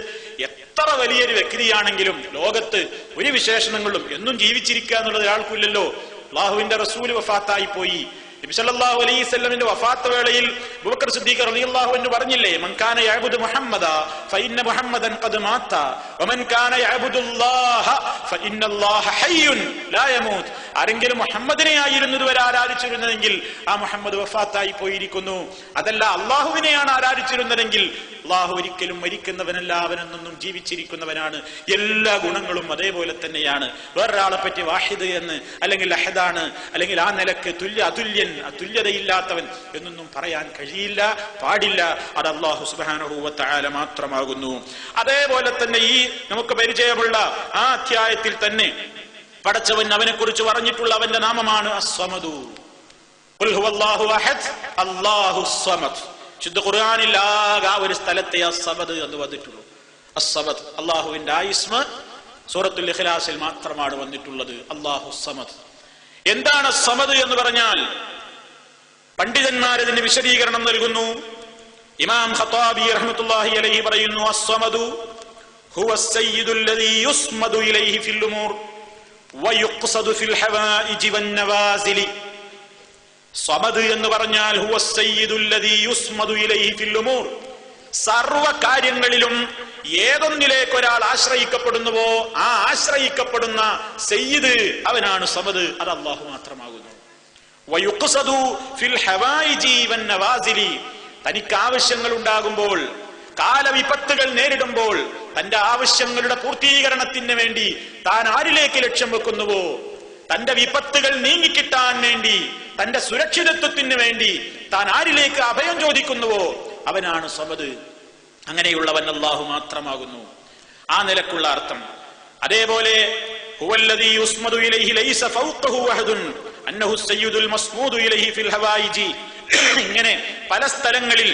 എത്ര വലിയൊരു വ്യക്തിയാണെങ്കിലും ലോകത്ത് ഒരു വിശേഷണങ്ങളും എന്നും ജീവിച്ചിരിക്കുക എന്നുള്ളത് ഒരാൾക്കില്ലല്ലോ. അല്ലാഹുവിന്റെ റസൂല് വഫാത്തായി പോയി. നബി സല്ലല്ലാഹു അലൈഹി വസല്ലമിന്റെ വഫാത്ത് വേളയിൽ അബൂബക്കർ സിദ്ദീഖ് റളിയല്ലാഹു അൻഹു പറഞ്ഞില്ലേ, മൻ കാന യഅബുദു മുഹമ്മദ ഫഇന്ന മുഹമ്മദൻ ഖദ് മാത വമൻ കാന യഅബുദുല്ലാഹ ഫഇന്നല്ലാഹ ഹയ്യുൻ ലാ യമൂത്. ആരെങ്കിലും മുഹമ്മദിനെ ആയിരുന്നതുവരെ ആരാധിച്ചിരുന്നതെങ്കിൽ ആ മുഹമ്മദ് വഫാത്തായി പോയിരിക്കുന്നു. അതല്ല അള്ളാഹുവിനെയാണ് ആരാധിച്ചിരുന്നതെങ്കിൽ അള്ളാഹു ഒരിക്കലും മരിക്കുന്നവനല്ല, അവനെന്നും ജീവിച്ചിരിക്കുന്നവനാണ്. എല്ലാ ഗുണങ്ങളും അതേപോലെ തന്നെയാണ്. വേറൊരാളെ പറ്റി വാഹിദ് എന്ന്, അല്ലെങ്കിൽ അഹദാണ്, അല്ലെങ്കിൽ ആ നിലക്ക് അതുല്യൻ, അതുല്യതയില്ലാത്തവൻ എന്നൊന്നും പറയാൻ കഴിയില്ല, പാടില്ല. അത് അല്ലാഹു സുബ്ഹാനഹു വ തആല മാത്രമാകുന്നു. അതേപോലെ തന്നെ ഈ നമുക്ക് പരിചയമുള്ള ആ അധ്യായത്തിൽ തന്നെ പടച്ചവൻ അവനെ കുറിച്ച് പറഞ്ഞിട്ടുള്ള അവന്റെ നാമമാണ് അസ്സമദു. ഖുൽ ഹുവല്ലാഹു അഹദ് അല്ലാഹുസ് സമദ്. ശുദ്ധ ഖുർആനിൽ ആകെ ഒരു സ്ഥലത്തെ അസ്സമദ് എന്ന് വന്നിട്ടുള്ളൂ. അസ്സമദ് അല്ലാഹുവിന്റെ ആ ഇസ്മ സൂറത്തുൽ ഇഖ്ലാസിൽ മാത്രമാണ് വന്നിട്ടുള്ളത്. അല്ലാഹുസ് സമദ്. എന്താണ് സമദ് എന്ന് പറഞ്ഞാൽ? പണ്ഡിതന്മാരതിന് വിശദീകരണം നൽകുന്നു. ഇമാം ഖത്താബി റഹ്മത്തുള്ളാഹി അലൈഹി പറയുന്നു, അസ്സമദു ഹുവസ് സയ്യിദുൽ ലദീ യുസ്മദു ഇലൈഹി ഫിൽ ഉമൂർ വയുഖ്സദു ഫിൽ ഹവായിജി വൻ നവാസിലി. സമദ് എന്ന് പറഞ്ഞാൽ ഹുവസ് സയ്യിദുൽ ലദീ യുസ്മദു ഇലൈഹി ഫിൽ ഉമൂർ, സർവ കാര്യങ്ങളിലും ഏതൊന്നിലേക്ക് ഒരാൾ ആശ്രയിക്കപ്പെടുന്നുവോ ആ ആശ്രയിക്കപ്പെടുന്ന സയ്യിദ് അവനാണ് സമദ്. അത് അല്ലാഹു മാത്രമാകുന്നു. വയുഖ്സദു ഫിൽ ഹവായിജി വൻ നവാസിലി, തനിക്ക് ആവശ്യങ്ങൾ ഉണ്ടാകുമ്പോൾ, കാലവിപത്തുകൾ നേരിടുമ്പോൾ, തന്റെ ആവശ്യങ്ങളുടെ പൂർത്തീകരണത്തിന് വേണ്ടി താൻ ആരിലേക്ക് ലക്ഷ്യം വെക്കുന്നുവോ, തന്റെ വിപത്തുകൾ നീങ്ങിക്കിട്ടാൻ വേണ്ടി, തന്റെ സുരക്ഷിതത്വത്തിന് വേണ്ടി താൻ ആരിലേക്ക് അഭയം ചോദിക്കുന്നുവോ അവനാണ് സമദ്. അങ്ങനെയുള്ളവൻ അല്ലാഹു മാത്രമാകുന്നു. ആ നിലക്കുള്ള അർത്ഥം. അതേപോലെ ഹുവല്ലദീ യുസ്മദു ഇലൈഹി ലൈസ ഫൗഖഹു വഹദുൻ അന്നഹു സയ്യിദുൽ മസ്മൂദു ഇലൈഹി ഫിൽ ഹവായിജി. ഇങ്ങനെ പല സ്ഥലങ്ങളിൽ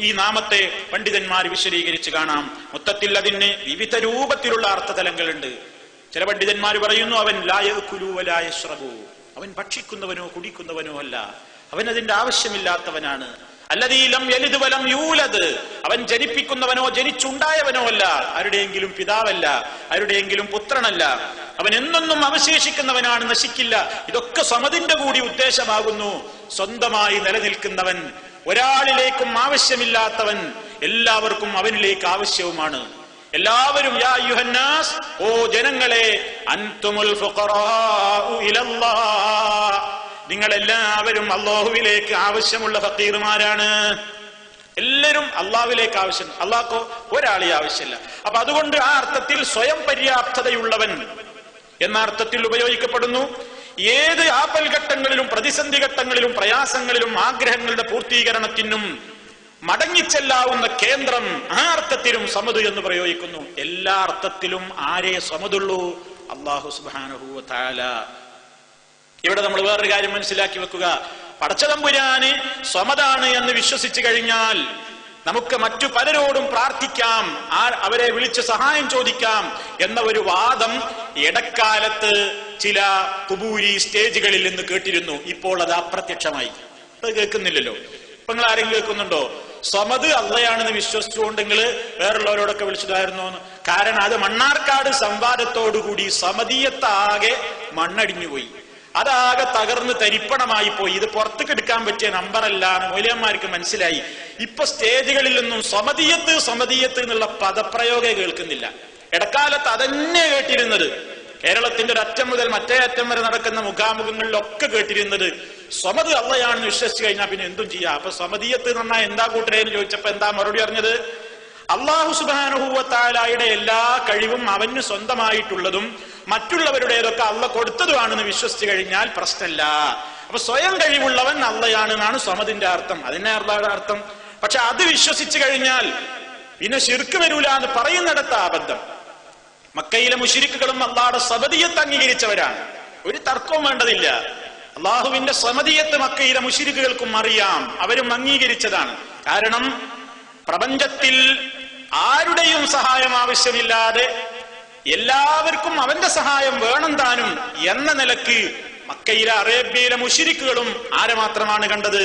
ഈ നാമത്തെ പണ്ഡിതന്മാർ വിശദീകരിച്ച് കാണാം. മൊത്തത്തിൽ അതിന് വിവിധ രൂപത്തിലുള്ള അർത്ഥതലങ്ങളുണ്ട്. ചില പണ്ഡിതന്മാർ പറയുന്നു അവൻ ലാ യഅ്കുലു വലാ യശ്റബു, അവൻ ഭക്ഷിക്കുന്നവനോ കുടിക്കുന്നവനോ അല്ല, അവൻ അതിന്റെ ആവശ്യമില്ലാത്തവനാണ്. അല്ലദീ ലം യലിദ് വലം യൂലദ്, അവൻ ജനിപ്പിക്കുന്നവനോ ജനിച്ചുണ്ടായവനോ അല്ല, ആരുടെയെങ്കിലും പിതാവല്ല, ആരുടെയെങ്കിലും പുത്രനല്ല, അവൻ എന്നൊന്നും അവശേഷിക്കുന്നവനാണ്, നശിക്കില്ല. ഇതൊക്കെ സമദിന്റെ കൂടി ഉദ്ദേശമാകുന്നു. സ്വന്തമായി നിലനിൽക്കുന്നവൻ, ഒരാളിലേക്കും ആവശ്യമില്ലാത്തവൻ, എല്ലാവർക്കും അവനിലേക്ക് ആവശ്യവുമാണ്. എല്ലാവരും യാ അയ്യുഹന്നാസ്, ഓ ജനങ്ങളെ, അൻതുമുൽ ഫുഖറാഉ ഇലല്ലാഹ്, നിങ്ങളെല്ലാവരും അല്ലാഹുവിലേക്ക് ആവശ്യമുള്ള ഫഖീർമാരാണ്. എല്ലാവരും അള്ളാഹുവിലേക്ക് ആവശ്യം, അള്ളാഹ്ക്കോ ഒരാളെ ആവശ്യമില്ല. അപ്പൊ അതുകൊണ്ട് ആ അർത്ഥത്തിൽ സ്വയം പര്യാപ്തതയുള്ളവൻ എന്ന അർത്ഥത്തിൽ ഉപയോഗിക്കപ്പെടുന്നു. ഏത് ആപൽഘട്ടങ്ങളിലും പ്രതിസന്ധി ഘട്ടങ്ങളിലും പ്രയാസങ്ങളിലും ആഗ്രഹങ്ങളുടെ പൂർത്തീകരണത്തിനും മടങ്ങിച്ചെല്ലാവുന്ന കേന്ദ്രം, ആ അർത്ഥത്തിലും സമദ് എന്ന് പ്രയോഗിക്കുന്നു. എല്ലാ അർത്ഥത്തിലും ആരെ സമദുള്ളൂ? അല്ലാഹു സുബ്ഹാനഹു വ തആല. ഇവിടെ നമ്മൾ വേറൊരു കാര്യം മനസ്സിലാക്കി വെക്കുക. പടച്ചതമ്പുരാന് സമദാണ് എന്ന് വിശ്വസിച്ചു കഴിഞ്ഞാൽ നമുക്ക് മറ്റു പലരോടും പ്രാർത്ഥിക്കാം, അവരെ വിളിച്ച് സഹായം ചോദിക്കാം എന്ന ഒരു വാദം ഇടക്കാലത്ത് ചില കുബൂരി സ്റ്റേജുകളിൽ നിന്ന് കേട്ടിരുന്നു. ഇപ്പോൾ അത് അപ്രത്യക്ഷമായി. അത് കേൾക്കുന്നില്ലല്ലോ. ഇപ്പൊ നിങ്ങൾ ആരെങ്കിലും കേൾക്കുന്നുണ്ടോ? സമദ് അള്ളയാണെന്ന് വിശ്വസിച്ചുകൊണ്ട് നിങ്ങൾ വേറുള്ളവരോടൊക്കെ വിളിച്ചതായിരുന്നു എന്ന്? കാരണം അത് മണ്ണാർക്കാട് സംവാദത്തോടുകൂടി സമദീയത്താകെ മണ്ണടിഞ്ഞുപോയി, അതാകെ തകർന്ന് തരിപ്പണമായി പോയി. ഇത് പുറത്തേക്ക് എടുക്കാൻ പറ്റിയ നമ്പറല്ല എന്ന് മൗലവിമാർക്ക് മനസ്സിലായി. ഇപ്പൊ സ്റ്റേജുകളിൽ നിന്നും സമദീയത്ത് സമദീയത്ത് എന്നുള്ള പദപ്രയോഗേ കേൾക്കുന്നില്ല. ഇടക്കാലത്ത് അതന്നെ കേട്ടിരുന്നത്. കേരളത്തിന്റെ ഒരു അറ്റം മുതൽ മറ്റേ അറ്റം വരെ നടക്കുന്ന മുഖാമുഖങ്ങളിലൊക്കെ കേട്ടിരുന്നത് സമദ് അള്ളയാണെന്ന് വിശ്വസിച്ചു കഴിഞ്ഞാൽ പിന്നെ എന്തും ചെയ്യാം. അപ്പൊ സമദീയത്ത് എന്ന് പറഞ്ഞാൽ എന്താ കൂട്ടരെ എന്ന് ചോദിച്ചപ്പോ എന്താ മറുപടി പറഞ്ഞത്? അല്ലാഹു സുബ്ഹാനഹു വ തആലയുടെ എല്ലാ കഴിവും അവന് സ്വന്തമായിട്ടുള്ളതും മറ്റുള്ളവരുടേതൊക്കെ അള്ള കൊടുത്തതുമാണെന്ന് വിശ്വസിച്ചു കഴിഞ്ഞാൽ പ്രശ്നമില്ല. അപ്പൊ സ്വയം കഴിവുള്ളവൻ അള്ളയാണെന്നാണ് സമദിന്റെ അർത്ഥം, അതിനെ അള്ളയുടെ അർത്ഥം. പക്ഷെ അത് വിശ്വസിച്ചു കഴിഞ്ഞാൽ പിന്നെ ശിർക്ക് വരൂല എന്ന് പറയുന്നിടത്ത് അബദ്ധം. മക്കയിലെ മുശ്രിക്കുകളും അള്ളാഹുടെ സമദിയത്ത് അംഗീകരിച്ചവരാണ്, ഒരു തർക്കവും വേണ്ടതില്ല. അള്ളാഹുവിന്റെ സമദിയത്ത് മക്കയിലെ മുശ്രിക്കുകൾക്കും അറിയാം, അവരും അംഗീകരിച്ചതാണ്. കാരണം പ്രപഞ്ചത്തിൽ ആരുടെയും സഹായം ആവശ്യമില്ലാതെ എല്ലാവർക്കും അവന്റെ സഹായം വേണം താനും എന്ന നിലക്ക് മക്കയിലെ അറേബ്യയിലെ മുശ്രിക്കുകളും ആരെ മാത്രമാണ് കണ്ടത്?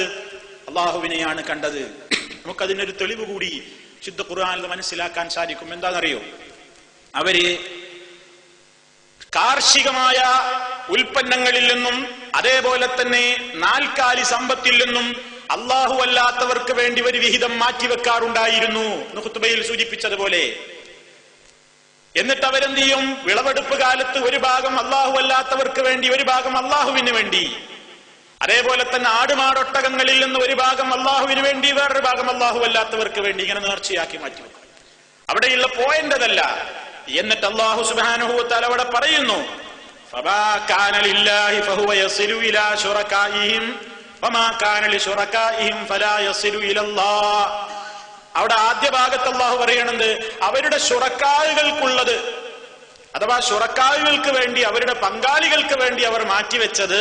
അള്ളാഹുവിനെയാണ് കണ്ടത്. നമുക്കതിനൊരു തെളിവ് കൂടി ശുദ്ധ ഖുർആനിൽ മനസ്സിലാക്കാൻ സാധിക്കും. എന്താണെന്നറിയോ? അവര് കാർഷികമായ ഉൽപ്പന്നങ്ങളിൽ നിന്നും അതേപോലെ തന്നെ നാൽക്കാലി സമ്പത്തിൽ നിന്നും അള്ളാഹു അല്ലാത്തവർക്ക് വേണ്ടി ഒരു വിഹിതം മാറ്റിവെക്കാറുണ്ടായിരുന്നു, ഖുത്ബയിൽ സൂചിപ്പിച്ചതുപോലെ. എന്നിട്ട് അവരെന്ത് ചെയ്യും? വിളവെടുപ്പ് കാലത്ത് ഒരു ഭാഗം അള്ളാഹു അല്ലാത്തവർക്ക് വേണ്ടി, ഒരു ഭാഗം അള്ളാഹുവിന് വേണ്ടി. അതേപോലെ തന്നെ ആടുമാടൊട്ടകങ്ങളിൽ നിന്ന് ഒരു ഭാഗം അള്ളാഹുവിന് വേണ്ടി, വേറൊരു ഭാഗം അള്ളാഹു അല്ലാത്തവർക്ക് വേണ്ടി, ഇങ്ങനെ നേർച്ചയാക്കി മാറ്റിവെക്കും. അവിടെയുള്ള പോയിന്റ് അതല്ല. എന്നിട്ട് അല്ലാഹു സുബ്ഹാനഹു വ തആല അവിടെ പറയുന്നു, ഫമാ കാന ലില്ലാഹി ഫഹുവ യസിലു ഇലാ ശുറകാഇഹിം വമാ കാന ലിശുറകാഇഹിം ഫലാ യസിലു ഇലല്ലാഹ്. അവിടെ ആദ്യ ഭാഗത്ത് അല്ലാഹു പറയണത് അവരുടെ ശുറക്കാകൾക്കുള്ളത്, അഥവാ ശുറക്കാകൾക്ക് വേണ്ടി, അവരുടെ പങ്കാളികൾക്ക് വേണ്ടി അവർ മാറ്റിവെച്ചത്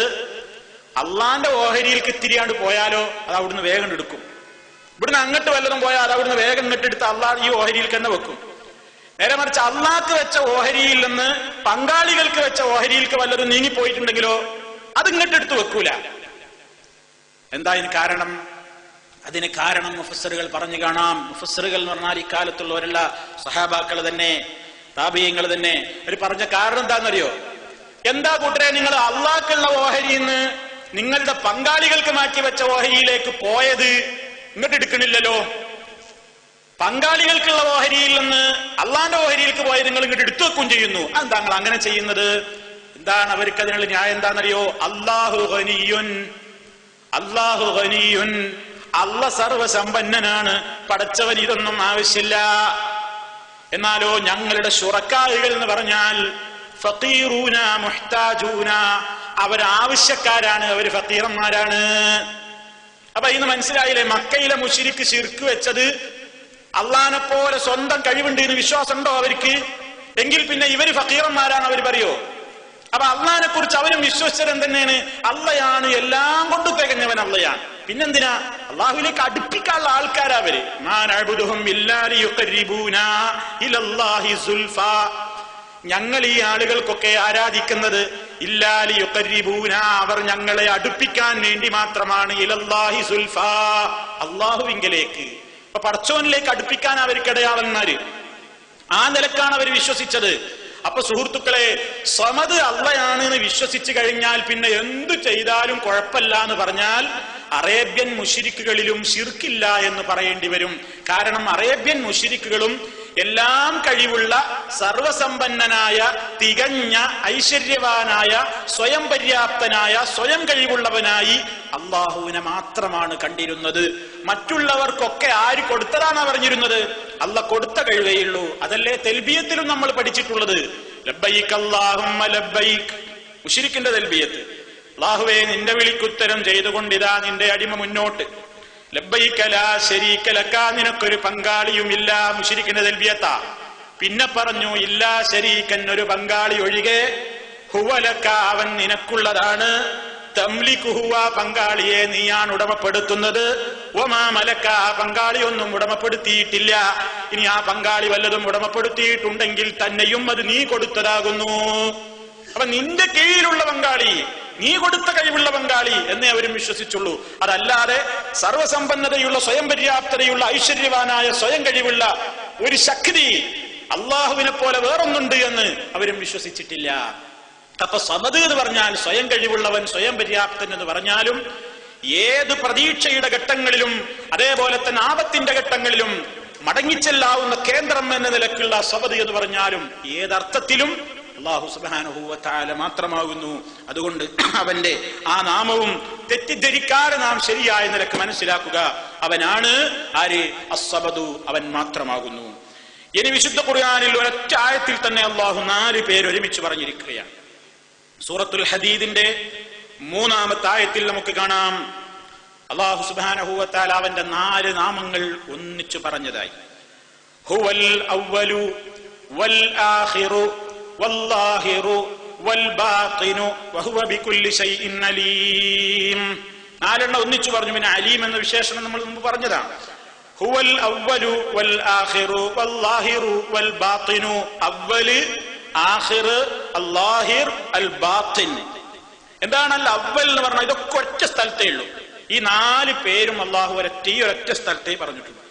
അള്ളാന്റെ ഓഹരിയിൽക്ക് ഇത്തിരിയാണ്ട് പോയാലോ അത് അവിടുന്ന് വേഗം എടുക്കും. ഇവിടുന്ന് അങ്ങോട്ട് വല്ലതും പോയാൽ അത് അവിടുന്ന് വേഗം ഇങ്ങോട്ടെടുത്ത് അള്ളാഹ് ഈ ഓഹരിയിൽ തന്നെ വെക്കും. നേരെ മറിച്ച് അള്ളാഹ്ക്ക് വെച്ച ഓഹരിയിൽ നിന്ന് പങ്കാളികൾക്ക് വെച്ച ഓഹരിയിൽക്ക് വല്ലതും നീങ്ങിപ്പോയിട്ടുണ്ടെങ്കിലോ അത് ഇങ്ങോട്ടെടുത്ത് വെക്കൂല. എന്താ ഇതിന് കാരണം? അതിന് കാരണം മുഫസ്സിറുകൾ പറഞ്ഞു കാണാം. മുഫസ്സിറുകൾ എന്ന് പറഞ്ഞാൽ ഇക്കാലത്തുള്ളവരല്ല, സഹാബാക്കൾ തന്നെ, താബിഈങ്ങൾ തന്നെ. അവർ പറഞ്ഞ കാരണം എന്താണെന്നറിയോ? എന്താ കൂട്ടരെ നിങ്ങൾ അള്ളാഹ്ക്കുള്ള ഓഹരിയിൽ നിന്ന് നിങ്ങളുടെ പങ്കാളികൾക്ക് മാറ്റിവെച്ച ഓഹരിയിലേക്ക് പോയത് ഇങ്ങോട്ട് എടുക്കണില്ലല്ലോ? പങ്കാളികൾക്കുള്ള ഓഹരിയിൽ നിന്ന് അള്ളാന്റെ ഓഹരിയിലേക്ക് പോയത് നിങ്ങൾ ഇങ്ങോട്ട് എടുത്തു വെക്കുകയും ചെയ്യുന്നു. അതെന്താ നിങ്ങൾ അങ്ങനെ ചെയ്യുന്നത്? എന്താണ് അവർക്ക് അതിനുള്ള ന്യായം? എന്താണെന്നറിയോ? അല്ലാഹു ഗനിയുൻ, അല്ലാഹു ഗനിയുൻ, അല്ല സർവസമ്പന്നനാണ്, പടച്ചവൻ ഇതൊന്നും ആവശ്യമില്ല. എന്നാലോ ഞങ്ങളുടെ ശുറക്കാകൾ എന്ന് പറഞ്ഞാൽ ഫഖീറൂന മുഹ്താജൂന, അവരാവശ്യക്കാരാണ്, അവര് ഫഖീറന്മാരാണ്. അപ്പൊ ഇന്ന് മനസ്സിലായില്ലേ? മക്കയിലെ മുശ്രിക്ക് ശിർക്ക് വെച്ചത് അള്ളാനെ പോലെ സ്വന്തം കഴിവുണ്ട് എന്ന് വിശ്വാസം ഉണ്ടോ അവർക്ക്? എങ്കിൽ പിന്നെ ഇവര് ഫഖീറന്മാരാണ് അവർ പറയോ? അപ്പൊ അള്ളാനെ കുറിച്ച് അവരും വിശ്വസിച്ചത് എന്തെന്നെയാണ്? അള്ളയാണ് എല്ലാം കൊണ്ട് തികഞ്ഞവൻ, അള്ളയാണ്. പിന്നെന്തിനാ? അള്ളാഹുവിലേക്ക് അടുപ്പിക്കാനുള്ള ആൾക്കാരാ അവര്. മാ നഅ്ബുദുഹും ഇല്ലാ ലിയുഖർരിബൂനാ ഇലല്ലാഹി സുൽഫാ, ഞങ്ങൾ ഈ ആളുകൾക്കൊക്കെ ആരാധിക്കുന്നത് ഇല്ലാ ലിയുഖർരിബൂനാ, അവർ ഞങ്ങളെ അടുപ്പിക്കാൻ വേണ്ടി മാത്രമാണ്, ഇലല്ലാഹി സുൽഫാ, അള്ളാഹുവിങ്കലേക്ക്, അപ്പൊ പടച്ചോനിലേക്ക് അടുപ്പിക്കാൻ അവർക്കിടയാളന്മാര്. ആ നിലക്കാണ് അവർ വിശ്വസിച്ചത്. അപ്പൊ സുഹൃത്തുക്കളെ, സമദ് അള്ളയാണ് എന്ന് വിശ്വസിച്ചു കഴിഞ്ഞാൽ പിന്നെ എന്തു ചെയ്താലും കുഴപ്പമില്ല എന്ന് പറഞ്ഞാൽ അറേബ്യൻ മുശ്രിക്കുകളിലും ശിർക്കില്ല എന്ന് പറയേണ്ടി വരും. കാരണം അറേബ്യൻ മുശ്രിക്കുകളും എല്ലാം കഴിവുള്ള സർവസമ്പന്നനായ തികഞ്ഞ ഐശ്വര്യവാനായ സ്വയം പര്യാപ്തനായ സ്വയം കഴിവുള്ളവനായി അള്ളാഹുവിനെ മാത്രമാണ് കണ്ടിരുന്നത്. മറ്റുള്ളവർക്കൊക്കെ ആര് കൊടുത്തതാണ് പറഞ്ഞിരുന്നത്? അല്ല കൊടുത്ത കഴിവേയുള്ളൂ. അതല്ലേ തൽബിയത്തിലും നമ്മൾ പഠിച്ചിട്ടുള്ളത്. ലബ്ബൈക് അല്ലാഹുമ്മ ലബ്ബൈക്, മുശ്രിക്കിന്റെ തൽബിയത്ത്. അല്ലാഹുവേ നിന്റെ വിളിക്കുത്തരം ചെയ്തുകൊണ്ടിതാ നിന്റെ അടിമ മുന്നോട്ട്. ലബ്ബൈക ലാ ശരീക ലക, നിനക്കൊരു പങ്കാളിയുമില്ല, മുശ്രിക്കിന്റെ തൽബിയത്താ. പിന്നെ പറഞ്ഞു ഇല്ലാ ശരീകൻ, ഒരു പങ്കാളി ഒഴികെ, ഹുവ ലക, അവൻ നിനക്കുള്ളതാണ്, തംലികുഹു, ആ പങ്കാളിയെ നീയാണ് ഉടമപ്പെടുത്തുന്നത്, വമാ മലക, ആ പങ്കാളിയൊന്നും ഉടമപ്പെടുത്തിയിട്ടില്ല. ഇനി ആ പങ്കാളി വല്ലതും ഉടമപ്പെടുത്തിയിട്ടുണ്ടെങ്കിൽ തന്നെയും അത് നീ കൊടുത്തതാകുന്നു. അപ്പൊ നിന്റെ കീഴിലുള്ള പങ്കാളി, നീ കൊടുത്ത കഴിവുള്ള പങ്കാളി എന്നേ അവരും വിശ്വസിച്ചുള്ളൂ. അതല്ലാതെ സർവസമ്പന്നതയുള്ള സ്വയം പര്യാപ്തതയുള്ള ഐശ്വര്യവാനായ സ്വയം കഴിവുള്ള ഒരു ശക്തി അള്ളാഹുവിനെ പോലെ വേറൊന്നുണ്ട് എന്ന് അവരും വിശ്വസിച്ചിട്ടില്ല. അപ്പൊ സമദ് എന്ന് പറഞ്ഞാൽ സ്വയം കഴിവുള്ളവൻ, സ്വയം പര്യാപ്തൻ എന്ന് പറഞ്ഞാലും ഏത് പ്രതീക്ഷയുടെ ഘട്ടങ്ങളിലും അതേപോലെ തന്നെ ആപത്തിന്റെ ഘട്ടങ്ങളിലും മടങ്ങിച്ചെല്ലാവുന്ന കേന്ദ്രം എന്ന നിലക്കുള്ള സമദ് എന്ന് പറഞ്ഞാലും ഏതർത്ഥത്തിലും അല്ലാഹു സുബ്ഹാനഹു വ തആല മാത്രമാകുന്നു. അതുകൊണ്ട് അവന്റെ ആ നാമവും തെറ്റിദ്ധരിക്കാതെ നാം ശരിയായ നിലക്ക് മനസ്സിലാക്കുക. അവനാണ് ആര്? അസ്സമദു, അവൻ മാത്രമാകുന്നു. ഇനി വിശുദ്ധ ഖുർആനിൽ ഒരൊറ്റ ആയത്തിൽ തന്നെ അല്ലാഹു 4 പേര് ഒരുമിച്ച് പറഞ്ഞിരിക്കുകയാണ്. സൂറത്തുൽ ഹദീദിന്റെ 3-ാമത്തെ ആയത്തിൽ നമുക്ക് കാണാം അല്ലാഹു സുബ്ഹാനഹു വ തആല അവന്റെ 4 നാമങ്ങൾ ഒന്നിച്ചു പറഞ്ഞതായി. ഹുവൽ അവ്വലു വൽ ആഖിറു വല്ലാഹിറു വൽ ബാത്തിനു വഹുവ ബികുല്ലി ശൈഇൻ അലീം. 4 ഒന്നിച്ചു പറഞ്ഞു. പിന്നെ അലീം എന്ന വിശേഷണം നമ്മൾ മുമ്പ് പറഞ്ഞതാണ്. ഹുവൽ അവ്വലു വൽ ആഖിറു വല്ലാഹിറു വൽ ബാത്തിനു. അവ്വല്, ആഖിർ, അല്ലാഹിർ, അൽ ബാത്തിൻ. എന്താണ് അൽ അവ്വൽ എന്ന് പറഞ്ഞാൽ? ഇതൊക്കെ ഒറ്റ സ്ഥലത്തേ ഉള്ളൂ. ഈ 4 പേരും അള്ളാഹു ഒരൊറ്റ സ്ഥലത്തേ പറഞ്ഞിട്ടുള്ളൂ.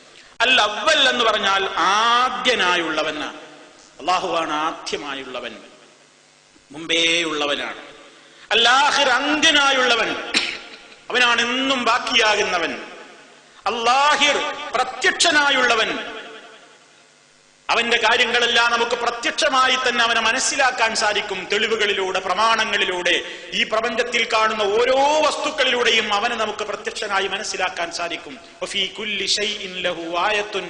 അൽ അവ്വൽ എന്ന് പറഞ്ഞാൽ ആദ്യനായുള്ളവനാണ്. അള്ളാഹുവാണ് ആദ്യമായുള്ളവൻ, മുമ്പേ ഉള്ളവനാണ്. അൽ ആഖിർ, അന്ത്യനായുള്ളവൻ, അവനാണ് എന്നും ബാക്കിയാകുന്നവൻ. അല്ലാഹിർ, പ്രത്യക്ഷനായുള്ളവൻ, അവന്റെ കാര്യങ്ങളെല്ലാം നമുക്ക് പ്രത്യക്ഷമായി തന്നെ അവനെ മനസ്സിലാക്കാൻ സാധിക്കും. തെളിവുകളിലൂടെ, പ്രമാണങ്ങളിലൂടെ, ഈ പ്രപഞ്ചത്തിൽ കാണുന്ന ഓരോ വസ്തുക്കളിലൂടെയും അവനെ നമുക്ക് പ്രത്യക്ഷനായി മനസ്സിലാക്കാൻ സാധിക്കും. വഫീ കുല്ലി ശൈഇൻ ലഹു ആയത്തുൻ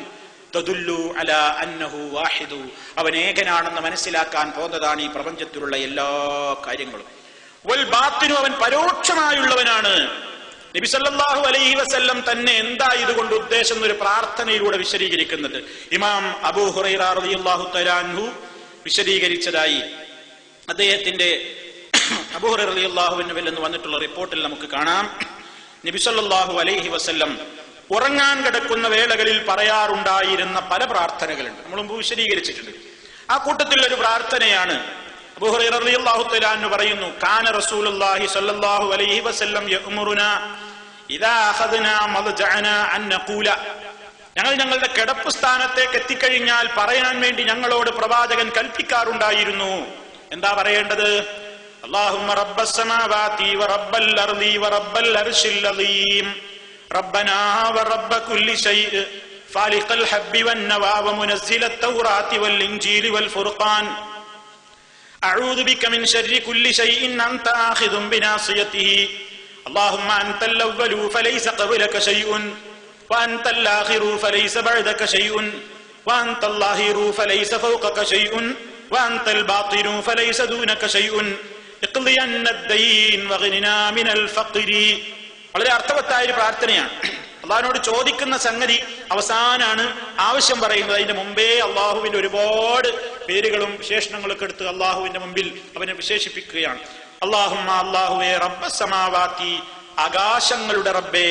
തദുല്ലു അലാ അന്നഹു വാഹിദു. അവൻ ഏകനാണെന്ന് മനസ്സിലാക്കാൻ പോകുന്നതാണ് ഈ പ്രപഞ്ചത്തിലുള്ള എല്ലാ കാര്യങ്ങളും. വൽ ബാത്തിനു, അവൻ പരോക്ഷമായുള്ളവനാണ്. നബി സല്ലല്ലാഹു അലൈഹി വസല്ലം തന്നെ എന്താ ഇതുകൊണ്ട് ഉദ്ദേശം ഒരു പ്രാർത്ഥനയിലൂടെ വിശദീകരിക്കുന്നത് ഇമാം അബൂ ഹുറൈറ റളിയല്ലാഹു തആല അൻഹു വിശദീകരിച്ചതായി അദ്ദേഹത്തിന്റെ അബൂ ഹുറൈറ റളിയല്ലാഹു അൻഹുവിൽ നിന്ന് വന്നിട്ടുള്ള റിപ്പോർട്ടിൽ നമുക്ക് കാണാം. നബി സല്ലല്ലാഹു അലൈഹി വസല്ലം ഉറങ്ങാൻ കിടക്കുന്ന വേളകളിൽ പറയാറുണ്ടായിരുന്ന പല പ്രാർത്ഥനകളുണ്ട്. നമ്മൾ മുമ്പ് വിശദീകരിച്ചിട്ടുണ്ട്. ആ കൂട്ടത്തിൽ ഒരു പ്രാർത്ഥനയാണ് അബൂ ഹുറൈറ റളിയല്ലാഹു തആല അൻഹു പറയുന്നു, കാന റസൂലുള്ളാഹി സ്വല്ലല്ലാഹു അലൈഹി വസല്ലം യഅ്മുറുനാ ഇദാ അഖദ്നാ മദ്ജഅനാ അൻ നഖൂല. ഞങ്ങൾ ഞങ്ങളുടെ കിടപ്പ് സ്ഥാനത്തേക്ക് എത്തിക്കഴിഞ്ഞാൽ പറയാൻ വേണ്ടി ഞങ്ങളോട് പ്രവാചകൻ കൽപ്പിക്കാറുണ്ടായിരുന്നു. എന്താ പറയേണ്ടത്? അല്ലാഹുമ്മ റബ്ബസ് സമാവാതി വ റബ്ബൽ അർളി വ റബ്ബൽ അർശിൽ അളീം റബ്ബനാ വ റബ്ബ കുല്ലി ശൈഇ ഫാലിഖൽ ഹബ്ബി വൻ നവാ വ മുനസ്സിലത് തൗറാത്തി വൽ ഇൻജീലി വൽ ഫുർഖാൻ أعوذ بك من شر كل شيء أنت آخذ بناصيته اللهم أنت الأول فليس قبلك شيء وأنت الآخر فليس بعدك شيء وأنت الظاهر فليس فوقك شيء وأنت الباطن فليس دونك شيء اقضي عنا الدين واغننا من الفقر. വളരെ അർത്ഥവത്തായ ഒരു പ്രാർത്ഥനയാണ്. അള്ളാഹിനോട് ചോദിക്കുന്ന സംഗതി അവസാനാണ് ആവശ്യം പറയുന്നത്. അതിന്റെ മുമ്പേ അള്ളാഹുവിന്റെ ഒരുപാട് പേരുകളും വിശേഷണങ്ങളൊക്കെ എടുത്ത് അള്ളാഹുവിന്റെ മുമ്പിൽ അവനെ വിശേഷിപ്പിക്കുകയാണ്. അല്ലാഹുമ്മ, അല്ലാഹുവേ, റബ്ബസ് സമാവാതി, ആകാശങ്ങളുടെ റബ്ബേ,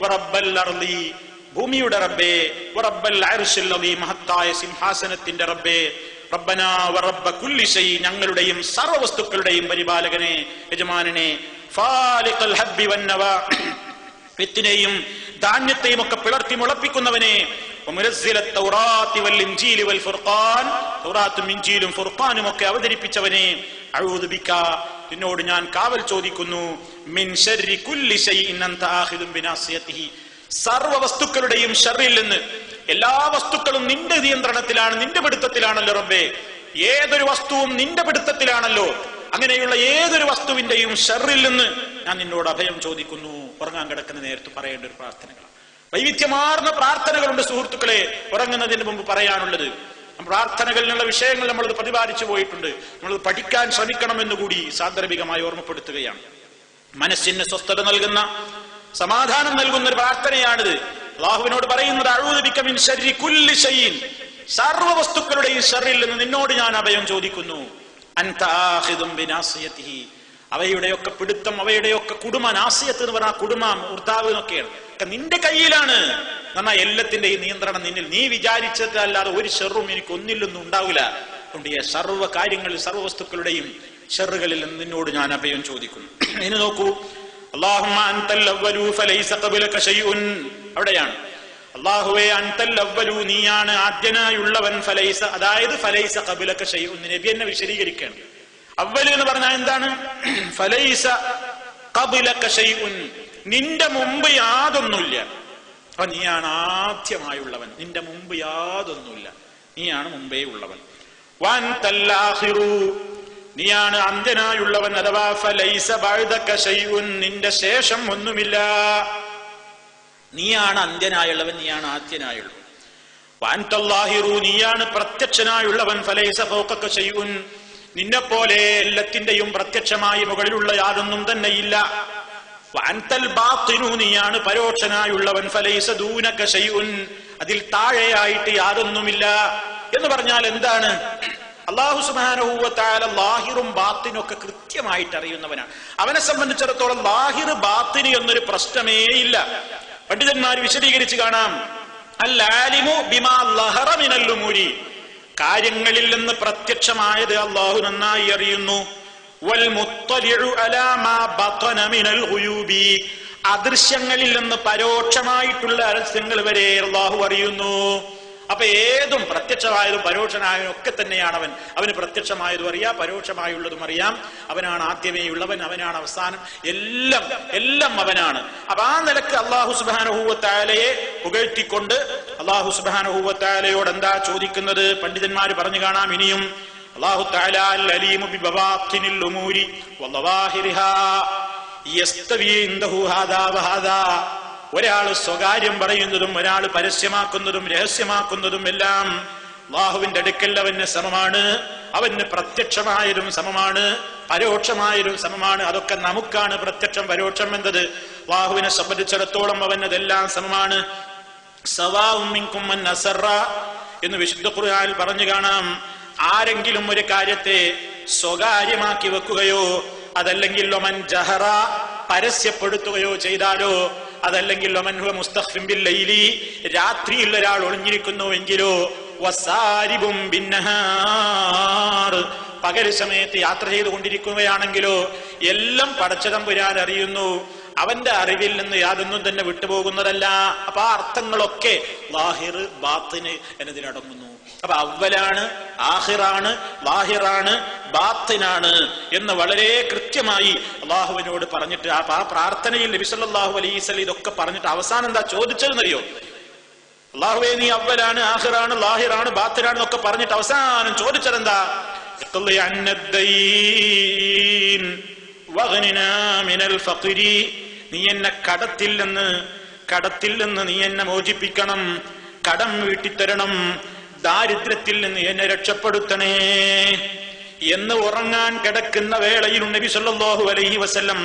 വറബ്ബൽ അർളി, ഭൂമിയുടെ റബ്ബേ, വറബ്ബൽ അർശിൽ അളീം, മഹത്തായ സിംഹാസനത്തിന്റെ റബ്ബേ, റബ്ബനാ വറബ്ബ കുല്ലി ശൈ, ഞങ്ങളുടെയും സർവ്വ വസ്തുക്കളുടെയും പരിപാലകനെ, യജമാനനെ, ഫാലിഖൽ ഹബ്ബി വന്നവാ, വിത്തിനെയും ധാന്യത്തെയും ഒക്കെ പിളർത്തി മുളപ്പിക്കുന്നവനെ, മുനസ്സിലത് തൗറാത്തി വൽ ഇൻജീലി വൽ ഫുർഖാൻ, തൗറാത്തും ഇൻജീലും ഫുർഖാനും ഒക്കെ അവതരിപ്പിച്ചവനെ, അഊദു ബിക, നിന്നോട് ഞാൻ കാവൽ ചോദിക്കുന്നു, മിൻ ശർരി കുല്ലി ശൈഇൻ അൻത ആഖിദുൻ ബിനാസിയതിഹി, സർവ്വ വസ്തുക്കളുടെയും ഷർറിൽ നിന്ന് എല്ലാ വസ്തുക്കളും നിന്റെ നിയന്ത്രണത്തിലാണ്, നിന്റെ പിടുത്തത്തിലാണല്ലോ റബ്ബേ. ഏതൊരു വസ്തുവും നിന്റെ പിടുത്തത്തിലാണല്ലോ. അങ്ങനെയുള്ള ഏതൊരു വസ്തുവിന്റെയും ഷർറിൽ നിന്ന് ഞാൻ നിന്നോട് അഭയം ചോദിക്കുന്നു. ഉറങ്ങാൻ കിടക്കുന്ന നേരത്ത് പറയേണ്ട ഒരു പ്രാർത്ഥനകളാണ്. വൈവിധ്യമാർന്ന പ്രാർത്ഥനകളുണ്ട് സുഹൃത്തുക്കളെ ഉറങ്ങുന്നതിന് മുമ്പ് പറയാനുള്ളത്. പ്രാർത്ഥനകളിലുള്ള വിഷയങ്ങൾ നമ്മളത് പ്രതിപാദിച്ചു പോയിട്ടുണ്ട്. നമ്മളത് പഠിക്കാൻ ശ്രമിക്കണമെന്ന് കൂടി സാന്ദർഭികമായി ഓർമ്മപ്പെടുത്തുകയാണ്. മനസ്സിന് സ്വസ്ഥത നൽകുന്ന, സമാധാനം നൽകുന്ന ഒരു പ്രാർത്ഥനയാണിത്. അല്ലാഹുവിനോട് പറയുന്നത് അഊദു ബിക മിൻ ശർരി കുല്ലി ഷൈഇൻ, സർവ്വ വസ്തുക്കളുടെയും ഷർറിൽ നിന്ന് നിന്നോട് ഞാൻ അഭയം ചോദിക്കുന്നു. അൻത ആഖിദും ബിനാസിയതിഹി, അവയുടെയൊക്കെ പിടുത്തം, അവയുടെയൊക്കെ കുടുമ, നാസിയത്ത് എന്ന് പറഞ്ഞാൽ കുടുംബം, ഉർത്താവ് എന്നൊക്കെയാണ്, നിന്റെ കയ്യിലാണ്. എന്നാ എല്ലാത്തിന്റെയും നിയന്ത്രണം നിന്നിൽ. നീ വിചാരിച്ചതല്ലാതെ ഒരു ഷെറും എനിക്ക് ഒന്നിലൊന്നും ഉണ്ടാവില്ല. അതുകൊണ്ട് ഈ സർവ്വ കാര്യങ്ങളിൽ, സർവ്വ വസ്തുക്കളുടെയും ഷെറുകളിൽ നിന്ന് നിന്നോട് ഞാൻ അഭയം ചോദിക്കുന്നു. ഇനി നോക്കൂ, അല്ലാഹുമ്മ അൻതൽ അവ്വലു ഫലൈസ ഖബലക ശൈഉൻ, അവിടെയാണ് അല്ലാഹുവേ അൻതൽ അവ്വലു, നീയാണ് ആദ്യനായുള്ളവൻ, ഫലൈസ, അതായത് ഫലൈസ ഖബലക ശൈഉൻ. നബി എന്നെ വിശദീകരിക്കുകയാണ്. അവ്വൽ എന്ന് പറഞ്ഞാൽ എന്താണ്? ഫലൈസ ഖബലക ശൈഉൻ, നിന്റെ മുമ്പ് യാതൊന്നുമില്ല. അപ്പൊ നീയാണ് ആദ്യമായുള്ളവൻ, നിന്റെ മുമ്പ് യാതൊന്നുമില്ല, നീയാണ് മുമ്പേ ഉള്ളവൻ. വഅൻതൽ ആഖിറു, നീയാണ് അന്ത്യനായുള്ളവൻ. അഥവാ ഫലൈസ ബഅദക ശൈഉൻ, നിന്റെ ശേഷം ഒന്നുമില്ല. നീയാണ് അന്ത്യനായുള്ളവൻ, നീയാണ് ആദ്യനായുള്ളവൻ. വഅൻതൽ ളാഹിറു, നീയാണ് പ്രത്യക്ഷനായുള്ളവൻ. ഫലൈസ ഫൗഖക ശൈഉൻ, നിന്നെ പോലെ എല്ലാത്തിന്റെയും പ്രത്യക്ഷമായി മുകളിലുള്ള യാതൊന്നും തന്നെ ഇല്ല. വഅൻതൽ ബാത്തിനു, നീയാണ് പരോക്ഷനായുള്ളവൻ. ഫലൈസ ദൂനക ശൈഉൻ, അതിൽ താഴെയായിട്ട് യാതൊന്നുമില്ല. എന്ന് പറഞ്ഞാൽ എന്താണ്? അല്ലാഹു സുബ്ഹാനഹു വ തആല ലാഹിറും ബാത്തിനും ഒക്കെ കൃത്യമായിട്ട് അറിയുന്നവനാണ്. അവനെ സംബന്ധിച്ചിടത്തോളം ലാഹിർ ബാത്തിന് എന്നൊരു പ്രശ്നമേ ഇല്ല. പണ്ഡിതന്മാർ വിശദീകരിച്ച് കാണാം, അൽ ആലിമു ബിമാ ലഹറ മിനൽ ഉമൂരി, കാര്യങ്ങളിൽ നിന്ന് പ്രത്യക്ഷമായത് അല്ലാഹു നന്നായി അറിയുന്നു. വൽ മുത്തലിഉ അലാ മാ ബതന മിനൽ ഗുയൂബി, അദൃശ്യങ്ങളിൽ നിന്ന് പരോക്ഷമായിട്ടുള്ള രഹസ്യങ്ങൾ വരെ അല്ലാഹു അറിയുന്നു. അപ്പൊ ഏതും പ്രത്യക്ഷമായതും പരോക്ഷനായതും ഒക്കെ തന്നെയാണ് അവൻ. അവന് പ്രത്യക്ഷമായതും അറിയാം, പരോക്ഷമായുള്ളതും അറിയാം. അവനാണ് ആദ്യമേ ഉള്ളവൻ, അവനാണ് അവസാനം, എല്ലാം എല്ലാം അവനാണ്. അപ്പൊ ആ നിലക്ക് അല്ലാഹു സുബ്ഹാനഹു വ തആലയെ പുകഴ്ത്തിക്കൊണ്ട് അല്ലാഹു സുബ്ഹാനഹു വ തആലയോട് എന്താ ചോദിക്കുന്നത്? പണ്ഡിതന്മാർ പറഞ്ഞു കാണാം ഇനിയും. അല്ലാഹു തആല അൽ അലീമു ബിബവാത്തിനിൽ ഉമൂരി വളവാഹിരിഹാ യസ്തവി ഇൻദഹു ഹാദാ വഹാദാ, ഒരാള് സ്വകാര്യം പറയുന്നതും ഒരാൾ പരസ്യമാക്കുന്നതും രഹസ്യമാക്കുന്നതും എല്ലാം അല്ലാഹുവിന്റെ അടുക്കൽ അവന് സമമാണ്. അവന് പ്രത്യക്ഷമായതും സമമാണ്, പരോക്ഷമായതും സമമാണ്. അതൊക്കെ നമുക്കാണ് പ്രത്യക്ഷം പരോക്ഷം എന്നത്. അല്ലാഹുവിനെ സംബന്ധിച്ചിടത്തോളം അവനതെല്ലാം സമമാണ്. സവാഉം മിൻകും മൻ അസറ എന്ന് വിശുദ്ധ ഖുർആനിൽ പറഞ്ഞു കാണാം. ആരെങ്കിലും ഒരു കാര്യത്തെ സ്വകാര്യമാക്കി വെക്കുകയോ, അതല്ലെങ്കിൽ ഒമൻ ജഹറ പരസ്യപ്പെടുത്തുകയോ ചെയ്താലോ, അതല്ലെങ്കിൽ ഒമൻ ഹുവ മുസ്തഖ്ഫിൻ ബിൽ ലൈലി രാത്രിയിൽ ഒരാൾ ഒളിഞ്ഞിരിക്കുന്നുവെങ്കിലോ, വസാരിബും ബിന്നഹാർ പകൽ സമയത്ത് യാത്ര ചെയ്തുകൊണ്ടിരിക്കുകയാണെങ്കിലോ, എല്ലാം പടച്ചതമ്പുരാൻ അറിയുന്നു. അവന്റെ അറിവിൽ നിന്ന് യാതൊന്നും തന്നെ വിട്ടുപോകുന്നതല്ല. അപ്പൊ ആ അർത്ഥങ്ങളൊക്കെ ലാഹിർ ബാത്തിന് എന്നതിലടങ്ങുന്നു. അപ്പൊ അവലാണ്, ആഹിറാണ്, ലാഹിറാണ്, ബാത്തിനാണ് എന്ന് വളരെ കൃത്യമായി അള്ളാഹുവിനോട് പറഞ്ഞിട്ട് ആ പ്രാർത്ഥനയിൽ നബി സല്ലല്ലാഹു അലൈഹി വസല്ലം ഇതൊക്കെ പറഞ്ഞിട്ട് അവസാനം എന്താ ചോദിച്ചതെന്നറിയോ? അള്ളാഹുവേ നീ അവലാണ്, ആഹിറാണ്, ലാഹിറാണ്, ബാത്തിനാണ് എന്നൊക്കെ പറഞ്ഞിട്ട് അവസാനം ചോദിച്ചതെന്താ? നീ എന്നെ കടത്തിൽ നിന്ന് നീ എന്നെ മോചിപ്പിക്കണം, കടം വീട്ടിത്തരണം, ദാരിദ്ര്യത്തിൽ നിന്ന് എന്നെ രക്ഷപ്പെടുത്തണേ എന്ന് ഉറങ്ങാൻ കിടക്കുന്ന വേളയിൽ നബി സല്ലല്ലാഹു അലൈഹി വസല്ലം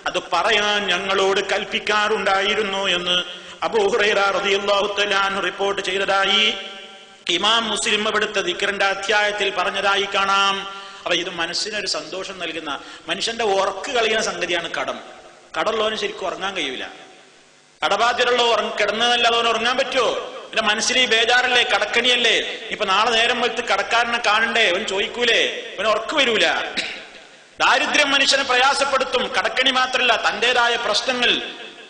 അത് പറയാൻ ഞങ്ങളോട് കൽപ്പിക്കാറുണ്ടായിരുന്നു എന്ന് അബൂ ഹുറൈറ റളിയല്ലാഹു തആല അൻഹു റിപ്പോർട്ട് ചെയ്തതായി ഇമാം മുസ്ലിം അവിടുത്തെ ദിക്റിന്റെ അധ്യായത്തിൽ പറഞ്ഞതായി കാണാം. അപ്പൊ ഇത് മനസ്സിനൊരു സന്തോഷം നൽകുന്ന, മനുഷ്യന്റെ ഉറക്ക് കളയുന്ന സംഗതിയാണ് കടം. കടമുള്ളവന് ശരിക്കും ഉറങ്ങാൻ കഴിയൂല. കടബാധ്യതയുള്ള കിടന്നതല്ലാതെ അവന് ഉറങ്ങാൻ പറ്റുമോ? പിന്നെ മനസ്സിൽ ഈ ബേജാറല്ലേ, കടക്കണിയല്ലേ. ഇപ്പൊ നാളെ നേരം വെളുത്ത് കടക്കാരനെ കാണണ്ടേ, അവൻ ചോദിക്കൂലേ, അവന് ഉറക്ക് വരൂല. ദാരിദ്ര്യം മനുഷ്യനെ പ്രയാസപ്പെടുത്തും. കടക്കണി മാത്രല്ല, തന്റേതായ പ്രശ്നങ്ങൾ,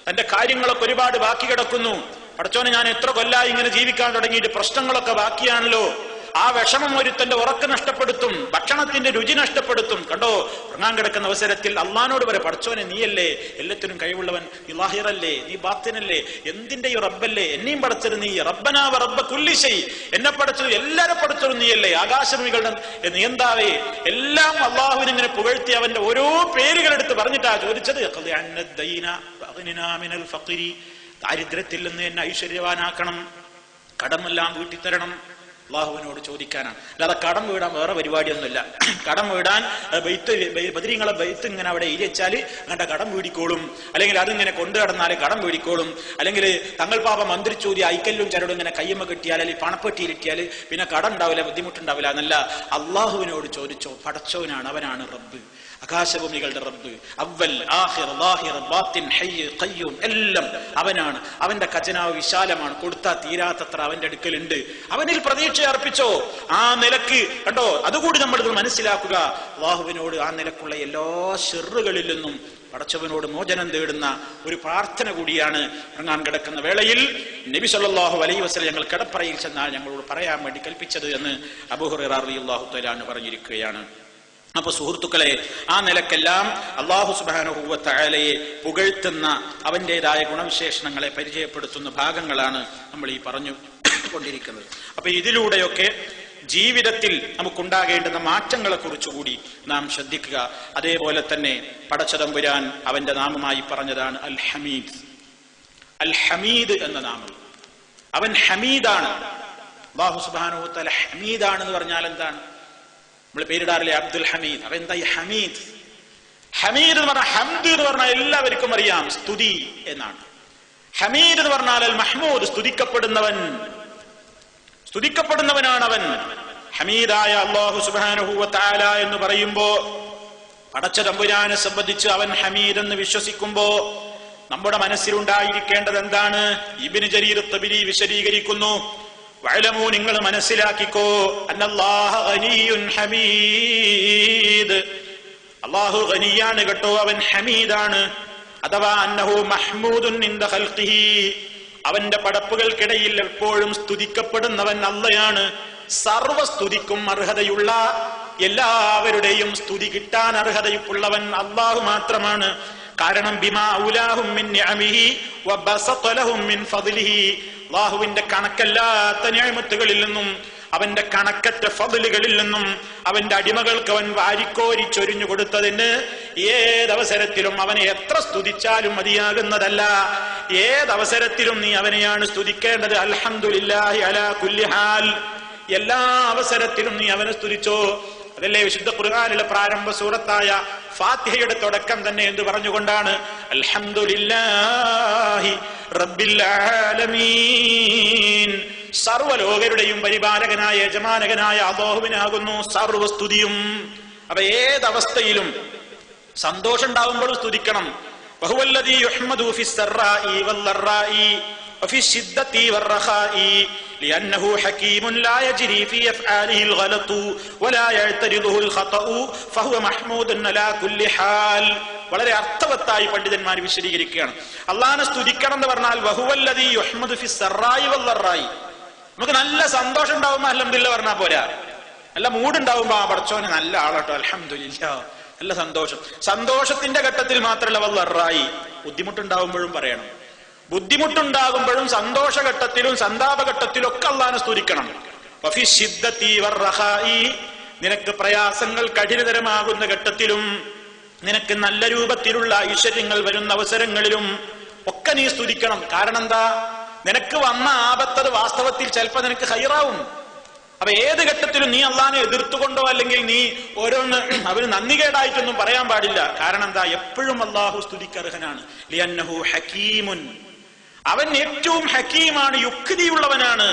തന്റെ കാര്യങ്ങളൊക്കെ ഒരുപാട് ബാക്കി കിടക്കുന്നു. പടച്ചോനെ, ഞാൻ എത്ര കൊല്ലായി ഇങ്ങനെ ജീവിക്കാൻ തുടങ്ങിയിട്ട് പ്രശ്നങ്ങളൊക്കെ ബാക്കിയാണല്ലോ. ആ വിഷമം ഒരുത്തന്റെ ഉറക്കം നഷ്ടപ്പെടുത്തും, ഭക്ഷണത്തിന്റെ രുചി നഷ്ടപ്പെടുത്തും. കണ്ടോ, ഉറങ്ങാൻ കിടക്കുന്ന അവസരത്തിൽ അള്ളാനോട് വരെ പടച്ചോനെ നീയല്ലേ എല്ലാത്തിനും കഴിവുള്ളവൻ, നീ ലാഹിറല്ലേ, നീ ബാത്തിനല്ലേ, എന്തിന്റെ ഈ റബ്ബല്ലേ, എന്നെയും പടച്ചത് നീ, റബ്ബനാ വ റബ്ബ കുല്ലി ശൈ, എന്നെ പടച്ചത് എല്ലാരും പടച്ചത് നീയല്ലേ, ആകാശഭൂമികളുടെ നിയന്താവേ, എല്ലാം അള്ളാഹുവിനെ ഇങ്ങനെ പുകഴ്ത്തി അവന്റെ ഓരോ പേരുകൾ എടുത്ത് പറഞ്ഞിട്ടാ ചോദിച്ചത്. ദാരിദ്ര്യത്തിൽ നിന്ന് എന്നെ ഐശ്വര്യവാനാക്കണം, കടമെല്ലാം വീട്ടി തരണം. അള്ളാഹുവിനോട് ചോദിക്കാനാണ്, അല്ലാതെ കടം വീടാൻ വേറെ പരിപാടിയൊന്നുമില്ല. കടം വീടാൻ ബദരീങ്ങളെ ബൈത്ത് ഇങ്ങനെ അവിടെ ഇരിച്ചാൽ അങ്ങോട്ട് കടം വീടിക്കോളും, അല്ലെങ്കിൽ അതിങ്ങനെ കൊണ്ടു കടന്നാൽ കടം വീടിക്കോളും, അല്ലെങ്കിൽ തങ്ങൾ പാപ മന്ത്രിച്ചൂരി ഐക്കല്ലും ചരടും ഇങ്ങനെ കയ്യമ്മ കെട്ടിയാൽ അല്ലെങ്കിൽ പണപ്പെട്ടിയിലിട്ടിയാൽ പിന്നെ കടം ഉണ്ടാവില്ല, ബുദ്ധിമുട്ടുണ്ടാവില്ല എന്നല്ല. അള്ളാഹുവിനോട് ചോദിച്ചോ, പടച്ചവനാണ്, അവനാണ് റബ്ബ്, ആകാശഭൂമികളുടെ റബ്ബ്, അവൽ ആഖിർ ലാഹിർ ബാത്തിൻ ഹയ്യ് ഖയ്യൂം, എല്ലാം അവനാണ്. അവന്റെ ഖജനാവ് വിശാലമാണ്, കൊടുത്താൽ തീരാത്തത്ര അവന്റെ അടുക്കലുണ്ട്. അവനിൽ പ്രതീക്ഷ അർപ്പിച്ചോ. ആ നിലക്ക് കണ്ടോ, അതുകൂടി നമ്മളിത് മനസ്സിലാക്കുക. അള്ളാഹുവിനോട് ആ നിലക്കുള്ള എല്ലാ ശിർറുകളിൽ നിന്നും പടച്ചവനോട് മോചനം തേടുന്ന ഒരു പ്രാർത്ഥന കൂടിയാണ് ഇറങ്ങാൻ കിടക്കുന്ന വേളയിൽ നബി സല്ലല്ലാഹു അലൈഹി വസല്ലം ഞങ്ങൾ കിടപ്പറയിൽ ചെന്നാൽ ഞങ്ങളോട് പറയാൻ വേണ്ടി കൽപ്പിച്ചത് എന്ന് അബൂ ഹുറൈറ റളിയല്ലാഹു തആല അൻഹു പറഞ്ഞിരിക്കുകയാണ്. അപ്പൊ സുഹൃത്തുക്കളെ, ആ നിലക്കെല്ലാം അല്ലാഹു സുബ്ഹാനഹു വ തആലയെ പുകഴ്ത്തുന്ന അവന്റേതായ ഗുണവിശേഷണങ്ങളെ പരിചയപ്പെടുത്തുന്ന ഭാഗങ്ങളാണ് നമ്മൾ ഈ പറഞ്ഞു കൊണ്ടിരിക്കുന്നത്. അപ്പൊ ഇതിലൂടെയൊക്കെ ജീവിതത്തിൽ നമുക്കുണ്ടാകേണ്ടുന്ന മാറ്റങ്ങളെ കുറിച്ചുകൂടി നാം ശ്രദ്ധിക്കുക. അതേപോലെ തന്നെ പടച്ചതമ്പുരാൻ അവന്റെ നാമമായി പറഞ്ഞതാണ് അൽ ഹമീദ്. അൽ ഹമീദ് എന്ന നാമം, അവൻ ഹമീദാണ്. അല്ലാഹു സുബ്ഹാനഹു വ തആല ഹമീദാണെന്ന് പറഞ്ഞാൽ എന്താണ്? നമ്മൾ പേരിടാറില്ലേ അബ്ദുൽ ഹമീദ്. അപ്പൊ എന്താ ഈ ഹമീദ്? ഹമീദ് എന്ന് പറഞ്ഞാൽ, ഹംദ് എന്ന് പറഞ്ഞാൽ എല്ലാവർക്കും അറിയാം, സ്തുതി എന്നാണ്. ഹമീദ് എന്ന് പറഞ്ഞാൽ അൽ മഹ്മൂദ്, സ്തുതിക്കപ്പെടുന്നവൻ, സ്തുതിക്കപ്പെടുന്നവനാണ് അവൻ. ഹമീദായ അല്ലാഹു സുബ്ഹാനഹു വ തആല എന്ന് പറയുമ്പോ, പടച്ച തമ്പുരാനെ സംബന്ധിച്ച് അവൻ ഹമീദ് എന്ന് വിശ്വസിക്കുമ്പോ നമ്മുടെ മനസ്സിലുണ്ടായിരിക്കേണ്ടത് എന്താണ്? ഇബ്നു ജരീർ തബരി വിശദീകരിക്കുന്നു, വഅലമൂ, നിങ്ങൾ മനസ്സിലാക്കിക്കോ, അന്നല്ലാഹ ഗനിയ്യുൻ ഹമീദ്, അല്ലാഹു ഗനിയാണ് കേട്ടോ, അവൻ ഹമീദാണ്. അഥവാ അന്നഹു മഹ്മൂദുൻ ഇൻദ ഖൽഖിഹി, അവന്റെ പടപ്പുകൾക്കിടയിൽ എപ്പോഴും സ്തുതിക്കപ്പെടുന്നവൻ അല്ലാഹയാണ്. സർവസ്തുതിക്കും അർഹതയുള്ള, എല്ലാവരുടെയും സ്തുതി കിട്ടാൻ അർഹതയുള്ളവൻ അല്ലാഹു മാത്രമാണ്. കാരണം ബിമാ ഔലാഹും മിൻ നിഅമിഹി വബസത ലഹും മിൻ ഫദ്ലിഹി, അല്ലാഹുവിന്റെ കണക്കല്ലാത്ത നിഅമത്തുകളിൽ നിന്നും അവന്റെ കണക്കറ്റ ഫദ്ലുകളിൽ നിന്നും അവന്റെ അടിമകൾക്ക് അവൻ വാരിക്കോരി ചൊരിഞ്ഞു കൊടുത്തതിന് ഏതവസരത്തിലും അവനെ എത്ര സ്തുതിച്ചാലും മതിയാകുന്നതല്ല. ഏതവസരത്തിലും നീ അവനെയാണ് സ്തുതിക്കേണ്ടത്. അൽഹംദുലില്ലാഹി അലാ കുല്ലി ഹാൽ, എല്ലാ അവസരത്തിലും നീ അവനെ സ്തുതിച്ചോ. അതല്ലേ വിശുദ്ധ ഖുർആനിലെ പ്രാരംഭ സൂറത്തായ ഫാത്തിഹയുടെ തുടക്കം തന്നെ എന്ത് പറഞ്ഞുകൊണ്ടാണ്? അൽഹംദുലില്ലാഹി റബ്ബിൽ ആലമീൻ, സർവ്വലോകരുടെയും പരിപാലകനായ യജമാനകനായ അല്ലാഹുവിനാകുന്നു സർവ്വസ്തുതിയും. അപ്പൊ ഏതവസ്ഥയിലും സന്തോഷം ഉണ്ടാവുമ്പോഴും സ്തുതിക്കണം. വഹുവല്ലദീ യുഹ്മദു ഫിസ്സറാഇ വല്ലറാഇ വഫി ശിദ്ദതി വറഖാഇ لأنه حكيم لا يجري في أفعاله الغلط ولا يعترضه الخطأ فهو محمود على كل حال. വളരെ അർത്ഥവത്തായി പണ്ഡിതന്മാർ വിശദീകരിക്കുകയാണ്. അള്ളാഹനെ സ്തുതിക്കണം എന്ന് പറഞ്ഞാൽ വഹുവല്ലദീ യുഹ്മദു ഫിസ്സറാഇ വല്ലറാഇ, നമുക്ക് നല്ല സന്തോഷം ഉണ്ടാവുമ്പോ അൽഹംദുലില്ലാഹ് പറഞ്ഞാൽ പോരാ. നല്ല മൂടുണ്ടാവുമ്പോ ആ പടച്ചോനെ നല്ല ആളാട്ടോ അൽഹംദുലില്ലാഹ്, നല്ല സന്തോഷം. സന്തോഷത്തിന്റെ ഘട്ടത്തിൽ മാത്രമല്ല വല്ലറായി, ബുദ്ധിമുട്ടുണ്ടാവുമ്പോഴും പറയണം. ബുദ്ധിമുട്ടുണ്ടാകുമ്പോഴും സന്തോഷഘട്ടത്തിലും സന്താപഘട്ടത്തിലും ഒക്കെ അല്ലാഹനെ സ്തുതിക്കണം. വഫി ശിദ്ദതി വറഖാഇ, നിനക്ക് പ്രയാസങ്ങൾ കഠിനതരമാകുന്ന ഘട്ടത്തിലും നിനക്ക് നല്ല രൂപത്തിലുള്ള ഐശ്വര്യങ്ങൾ വരുന്ന അവസരങ്ങളിലും ഒക്കെ നീ സ്തുതിക്കണം. കാരണം എന്താ? നിനക്ക് വന്ന ആപത്തത് വാസ്തവത്തിൽ ചിലപ്പോൾ നിനക്ക് ഹൈറാവും. അപ്പൊ ഏത് ഘട്ടത്തിലും നീ അള്ളാഹനെ എതിർത്തുകൊണ്ടോ അല്ലെങ്കിൽ നീ ഓരോന്ന് അവന് നന്ദികേടായിട്ടൊന്നും പറയാൻ പാടില്ല. കാരണം എന്താ? എപ്പോഴും അള്ളാഹു സ്തുതിക്കർഹനാണ്. ലിഅന്നഹു ഹകീമുൻ, അവൻ ഏറ്റവും ഹക്കീമാണ്, യുക്തിയുള്ളവനാണ്,